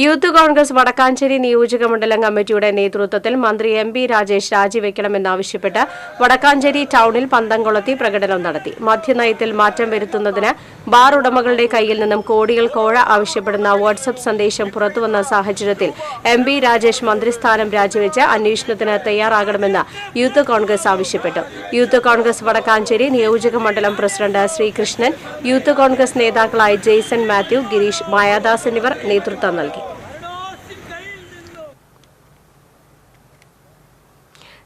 യൂത്ത് കോൺഗ്രസ് വടക്കാഞ്ചേരി നിയോജക മണ്ഡലം കമ്മിറ്റിയുടെ നേതൃത്വത്തിൽ മന്ത്രി MB രാജേഷ് രാജിവെക്കണമെന്നാവശ്യപ്പെട്ട് വടക്കാഞ്ചേരി ടൌണിൽ പന്തംകൊളത്തി പ്രകടനം നടത്തി. മദ്യനയത്തിൽ മാറ്റം വരുത്തുന്നതിന് ബാർ ഉടമകളുടെ കയ്യിൽ നിന്നും കോടികൾ കോഴ ആവശ്യപ്പെടുന്ന വാട്സ്ആപ്പ് സന്ദേശം പുറത്തുവന്ന സാഹചര്യത്തിൽ MB രാജേഷ് മന്ത്രിസ്ഥാനം രാജിവെച്ച് അന്വേഷണത്തിന് തയ്യാറാകണമെന്ന് യൂത്ത് കോൺഗ്രസ് ആവശ്യപ്പെട്ടു. യൂത്ത് കോൺഗ്രസ് വടക്കാഞ്ചേരി നിയോജക മണ്ഡലം പ്രസിഡന്റ് ശ്രീകൃഷ്ണൻ, യൂത്ത് കോൺഗ്രസ് നേതാക്കളായ ജെയ്സൺ മാത്യു, ഗിരീഷ്, മായാദാസ് എന്നിവർ നേതൃത്വം നൽകി.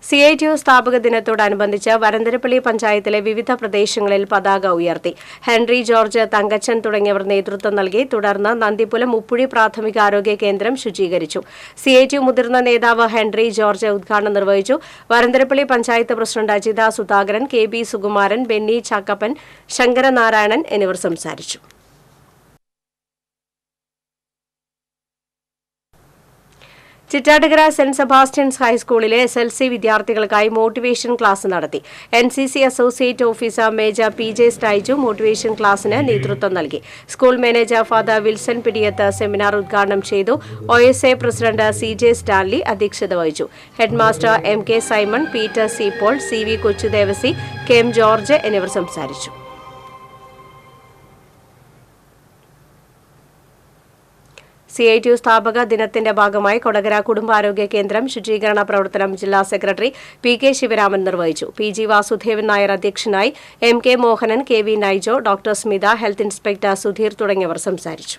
CITU സ്ഥാപക ദിനത്തോടനുബന്ധിച്ച് വരന്തരപ്പള്ളി പഞ്ചായത്തിലെ വിവിധ പ്രദേശങ്ങളിൽ പതാക ഉയർത്തി. ഹെൻറി ജോർജ്, തങ്കച്ചൻ തുടങ്ങിയവർ നേതൃത്വം നൽകി. തുടർന്ന് നന്ദിപുലം ഉപ്പുഴി പ്രാഥമികാരോഗ്യ കേന്ദ്രം ശുചീകരിച്ചു. CITU മുതിർന്ന നേതാവ് ഹെൻറി ജോർജ് ഉദ്ഘാടനം നിർവഹിച്ചു. Varantharappilly panchayat president Ajitha Sudhakaran, KB Sukumaran, Benny Chakkappan, Sankaranarayanan എന്നിവർ സംസാരിച്ചു. ചിറ്റാട്ടുകര സെന്റ് സെബാസ്റ്റ്യൻസ് ഹൈസ്കൂളിലെ SLC വിദ്യാർത്ഥികൾക്കായി മോട്ടിവേഷൻ ക്ലാസ് നടത്തി. NCC associate officer major PJ Stiju motivation ക്ലാസിന് നേതൃത്വം നൽകി. School manager father Wilson Pidiyath seminar ഉദ്ഘാടനം ചെയ്തു. OSA പ്രസിഡന്റ് CJ സ്റ്റാൻലി അധ്യക്ഷത വഹിച്ചു. Headmaster MK Simon, Peter C Paul, CV Kochudevassy, KM George എന്നിവർ സംസാരിച്ചു. CITU സ്ഥാപക ദിനത്തിന്റെ ഭാഗമായി കൊടകര കുടുംബാരോഗ്യ കേന്ദ്രം ശുചീകരണ പ്രവർത്തനം ജില്ലാ സെക്രട്ടറി PK ശിവരാമൻ നിർവഹിച്ചു. PG വാസുദേവൻ നായർ അധ്യക്ഷനായി. MK Mohanan, KV Naijo, doctor Smitha, health inspector Sudheer തുടങ്ങിയവർ സംസാരിച്ചു.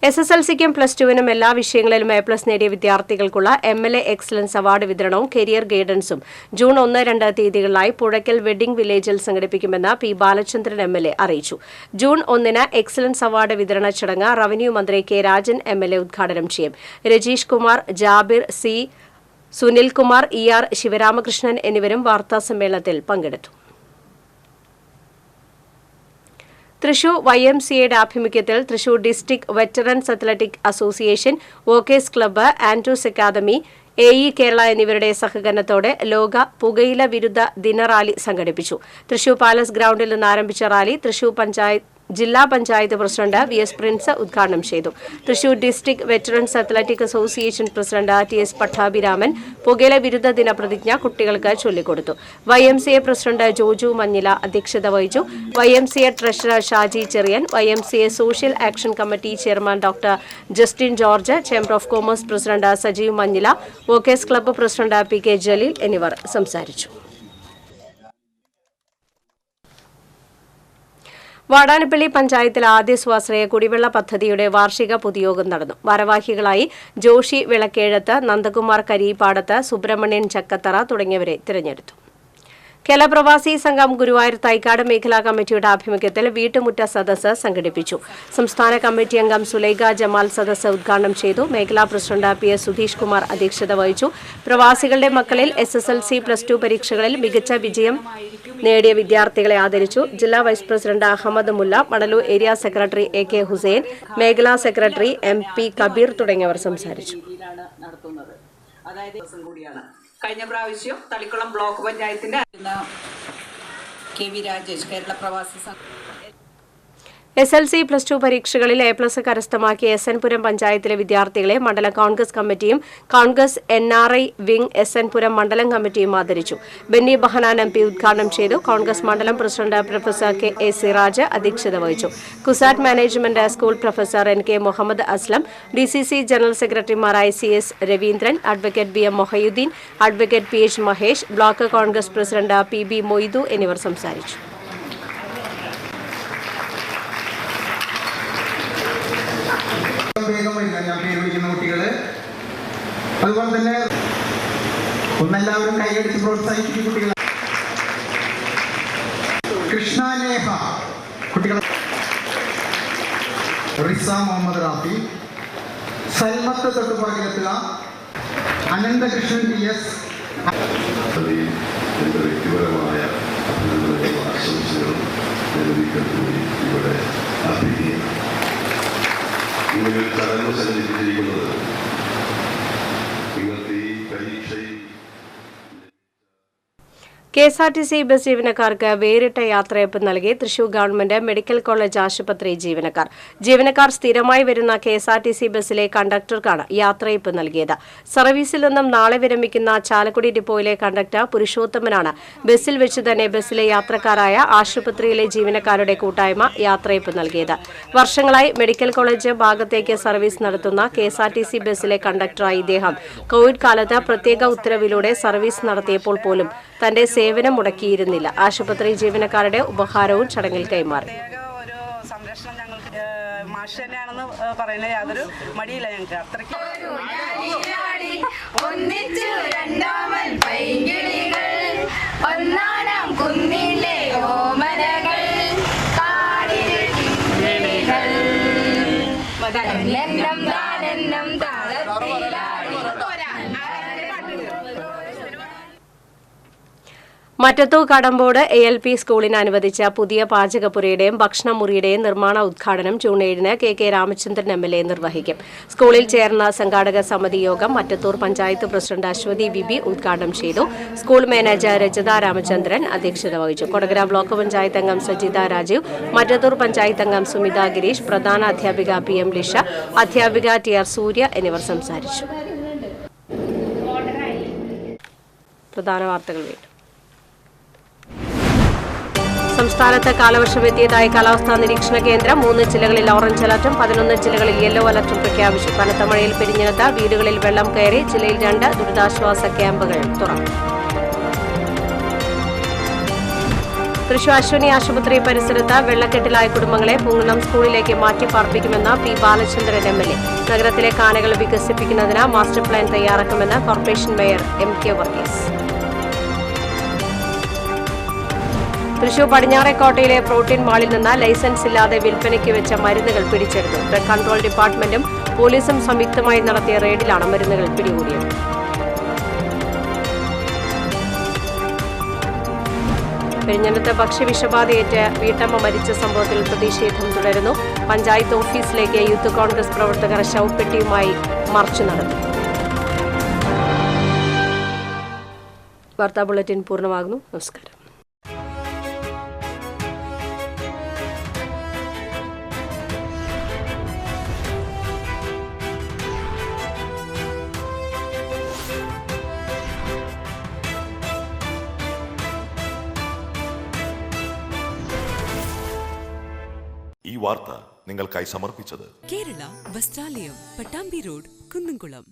SSLCക്കും +2നും എല്ലാ വിഷയങ്ങളിലും A+ നേടിയ വിദ്യാർത്ഥികൾക്കുള്ള MLA എക്സലൻസ് അവാർഡ് വിതരണവും കരിയർ ഗൈഡൻസും ജൂൺ 1-2 തീയതികളിലായി പുഴയ്ക്കൽ വെഡിംഗ് വില്ലേജിൽ സംഘടിപ്പിക്കുമെന്ന് P. ബാലചന്ദ്രൻ MLA അറിയിച്ചു. ജൂൺ 1-ന് എക്സലൻസ് അവാർഡ് വിതരണ ചടങ്ങ് റവന്യൂ മന്ത്രി K. രാജൻ MLA ഉദ്ഘാടനം ചെയ്യും. രജീഷ് കുമാർ, ജാബിർ C, സുനിൽകുമാർ, ER ശിവരാമകൃഷ്ണൻ എന്നിവരും വാർത്താസമ്മേളനത്തിൽ പങ്കെടുത്തു. തൃശൂർ YMCAയുടെ ആഭിമുഖ്യത്തിൽ Thrissur district veterans athletic association, walkers club, Andrews academy, AE Kerala എന്നിവരുടെ സഹകരണത്തോടെ ലോക പുകയില വിരുദ്ധ ദിനറാലി സംഘടിപ്പിച്ചു. തൃശൂർ പാലസ് ഗ്രൌണ്ടിൽ നിന്ന് ആരംഭിച്ച റാലി തൃശൂർ ജില്ലാ പഞ്ചായത്ത് പ്രസിഡന്റ് VS പ്രിൻസ് ഉദ്ഘാടനം ചെയ്തു. Thrissur district veterans athletic association president TS Pattabhiraman പുകയില വിരുദ്ധ ദിന പ്രതിജ്ഞ കുട്ടികൾക്ക് ചൊല്ലിക്കൊടുത്തു. YMCA പ്രസിഡന്റ് ജോജു മഞ്ഞില അധ്യക്ഷത വഹിച്ചു. YMCA treasurer Shaji Cherian, YMCA social action committee chairman doctor Justin George, chamber of commerce president Sajeev Manjila, Walkers club president PK Jaleel എന്നിവർ സംസാരിച്ചു. വാടാനപ്പള്ളി പഞ്ചായത്തിൽ ആദ്യ സ്വാശ്രയ കുടിവെള്ള പദ്ധതിയുടെ വാർഷിക പൊതുയോഗം നടന്നു. ഭാരവാഹികളായി ജോഷി വിളക്കേഴത്ത്, നന്ദകുമാർ കരീപ്പാടത്ത്, സുബ്രഹ്മണ്യൻ ചക്കത്തറ തുടങ്ങിയവരെ തിരഞ്ഞെടുത്തു. കേരള പ്രവാസി സംഘം ഗുരുവായൂർ തൈക്കാട് മേഖലാ കമ്മിറ്റിയുടെ ആഭിമുഖ്യത്തിൽ വീട്ടുമുറ്റ സദസ്സ് സംഘടിപ്പിച്ചു. സംസ്ഥാന കമ്മിറ്റി അംഗം സുലൈഖ ജമാൽ സദസ്സ് ഉദ്ഘാടനം ചെയ്തു. മേഖലാ പ്രസിഡന്റ് PS സുധീഷ് കുമാർ അധ്യക്ഷത വഹിച്ചു. പ്രവാസികളുടെ മക്കളിൽ SSLC +2 പരീക്ഷകളിൽ മികച്ച വിജയം നേടിയ വിദ്യാർത്ഥികളെ ആദരിച്ചു. ജില്ലാ vice president Ahammed Mulla, Manalur area secretary AK Hussain, മേഖലാ സെക്രട്ടറി MP കബീർ തുടങ്ങിയവർ സംസാരിച്ചു. കഴിഞ്ഞ പ്രാവശ്യം തളിക്കുളം ബ്ലോക്ക് പഞ്ചായത്തിന്റെ KV രാജേഷ് കേരള പ്രവാസി SLC +2 പരീക്ഷകളിൽ A+ കരസ്ഥമാക്കിയ SN പുരം പഞ്ചായത്തിലെ വിദ്യാർത്ഥികളെ മണ്ഡലം കോൺഗ്രസ് കമ്മിറ്റിയും കോൺഗ്രസ് NRI വിംഗ് SN പുരം മണ്ഡലം കമ്മിറ്റിയും ആദരിച്ചു. ബെന്നി ബഹനാൻ MP ഉദ്ഘാടനം ചെയ്തു. കോൺഗ്രസ് മണ്ഡലം പ്രസിഡന്റ് പ്രൊഫസർ KA സിറാജ് അധ്യക്ഷത വഹിച്ചു. CUSAT management school professor NK Muhammad Aslam, DCC general സെക്രട്ടറിമാരായ CS Raveendran, advocate BM Mohiyuddin, advocate PH Mahesh, block Congress president PB Moidu എന്നിവർ സംസാരിച്ചു. ഞാൻ പേര് വിളിക്കുന്ന കുട്ടികള് അതുപോലെ തന്നെ ഒന്നെല്ലാവരും കൈയടിച്ച് പ്രോത്സാഹിപ്പിക്കുന്ന കുട്ടികൾ. കൃഷ്ണലേഖ കുട്ടികൾ, റിസ മുഹമ്മദ് റാഫി, സൽമത്ത് തൊട്ടുപുറകിലെത്തുക, അനന്തകൃഷ്ണൻ TS. എൻ്റെ വ്യക്തിപരമായ ആശംസകളും ഇവിടെ അർപ്പിക്കുകയാണ്. ഇങ്ങനൊരു ചടങ്ങ് സംഘടിപ്പിച്ചിരിക്കുന്നത് ഇന്നത്തെ ഈ പരീക്ഷയിൽ KSRTC ബസ് ജീവനക്കാർക്ക് വേറിട്ട യാത്രയപ്പ് നൽകി തൃശൂർ ഗവൺമെന്റ് മെഡിക്കൽ കോളേജ് ആശുപത്രി ജീവനക്കാർ സ്ഥിരമായി വരുന്ന KSRTC ബസ്സിലെ കണ്ടക്ടർക്കാണ് യാത്രയപ്പ് നൽകിയത്. സർവീസിൽ നിന്നും നാളെ വിരമിക്കുന്ന ചാലക്കുടി ഡിപ്പോയിലെ കണ്ടക്ടർ പുരുഷോത്തമനാണ് ബസ്സിൽ വെച്ച് തന്നെ ബസ്സിലെ യാത്രക്കാരായ ആശുപത്രിയിലെ ജീവനക്കാരുടെ കൂട്ടായ്മ യാത്രയപ്പ് നൽകിയത്. വർഷങ്ങളായി മെഡിക്കൽ കോളേജ് ഭാഗത്തേക്ക് സർവീസ് നടത്തുന്ന KSRTC ബസ്സിലെ കണ്ടക്ടറായി ഇദ്ദേഹം കോവിഡ് കാലത്ത് പ്രത്യേക ഉത്തരവിലൂടെ സർവീസ് നടത്തിയപ്പോൾ പോലും തന്റെ സേവനം മുടക്കിയിരുന്നില്ല. ആശുപത്രി ജീവനക്കാരുടെ ഉപഹാരവും ചടങ്ങിൽ കൈമാറി. സംരക്ഷണം ഞങ്ങൾക്ക് മാഷ് തന്നെയാണെന്ന് പറയുന്നത് യാതൊരു മടിയില്ല ഞങ്ങൾക്ക്. അത്രയ്ക്ക് മറ്റത്തൂർ കടമ്പോട് ALP സ്കൂളിന് അനുവദിച്ച പുതിയ പാചകപ്പുരയുടെയും ഭക്ഷണമുറിയുടെയും നിർമ്മാണ ഉദ്ഘാടനം ജൂൺ 7-ന് KK രാമചന്ദ്രൻ MLA നിർവഹിക്കും. സ്കൂളിൽ ചേർന്ന സംഘാടക സമിതി യോഗം മറ്റത്തൂർ പഞ്ചായത്ത് പ്രസിഡന്റ് അശ്വതി ബിബി ഉദ്ഘാടനം ചെയ്തു. സ്കൂൾ മാനേജർ രജിത രാമചന്ദ്രൻ അധ്യക്ഷത വഹിച്ചു. കൊടകര ബ്ലോക്ക് പഞ്ചായത്ത് അംഗം സജിത രാജീവ്, മറ്റത്തൂർ പഞ്ചായത്ത് അംഗം സുമിത ഗിരീഷ്, പ്രധാന അധ്യാപിക PM ലിഷ, അധ്യാപിക TR സൂര്യ എന്നിവർ സംസാരിച്ചു. പ്രധാന വാർത്തകൾ വീണ്ടും. സംസ്ഥാനത്ത് കാലവർഷം എത്തിയതായി കാലാവസ്ഥാ നിരീക്ഷണ കേന്ദ്രം. 3 ജില്ലകളിൽ ഓറഞ്ച് അലർട്ടും 11 ജില്ലകളിൽ യെല്ലോ അലർട്ടും പ്രഖ്യാപിച്ചു. കനത്ത മഴയിൽ പെരിഞ്ഞിനത്ത് വീടുകളിൽ വെള്ളം കയറി. ജില്ലയിൽ 2 ദുരിതാശ്വാസ ക്യാമ്പുകൾ തുറന്നു. തൃശൂർ അശ്വിനി ആശുപത്രി പരിസരത്ത് വെള്ളക്കെട്ടിലായ കുടുംബങ്ങളെ പൂങ്കുളം സ്കൂളിലേക്ക് മാറ്റി പാർപ്പിക്കുമെന്ന് P. ബാലചന്ദ്രൻ MLA. നഗരത്തിലെ കാനകൾ വികസിപ്പിക്കുന്നതിന് മാസ്റ്റർ പ്ലാൻ തയ്യാറാക്കുമെന്ന് corporation mayor MK Varghese. Thrissur പടിഞ്ഞാറേക്കോട്ടയിലെ പ്രോട്ടീൻ മാളിൽ നിന്ന് ലൈസൻസ് ഇല്ലാതെ വിൽപ്പനയ്ക്ക് വെച്ച മരുന്നുകൾ പിടിച്ചെടുത്തു. ഡ്രഗ് കൺട്രോൾ ഡിപ്പാർട്ട്മെന്റും പോലീസും സംയുക്തമായി നടത്തിയ റെയ്ഡിലാണ് മരുന്നുകൾ പിടികൂടിയത്. പെരിഞ്ഞനത്ത് ഭക്ഷ്യവിഷബാധയേറ്റ് വീട്ടമ്മ മരിച്ച സംഭവത്തിൽ പ്രതിഷേധം തുടരുന്നു. പഞ്ചായത്ത് ഓഫീസിലേക്ക് യൂത്ത് കോൺഗ്രസ് പ്രവർത്തകർ ശവപ്പെട്ടിയുമായി മാർച്ച് നടത്തി. വാർത്താ ബുള്ളറ്റിൻ പൂർണ്ണമാകുന്നു. നമസ്കാരം. ഈ വാർത്ത നിങ്ങൾക്കായി സമർപ്പിച്ചത് കേരള വസ്ത്രാലയം, പട്ടാമ്പി റോഡ്, കുന്നംകുളം.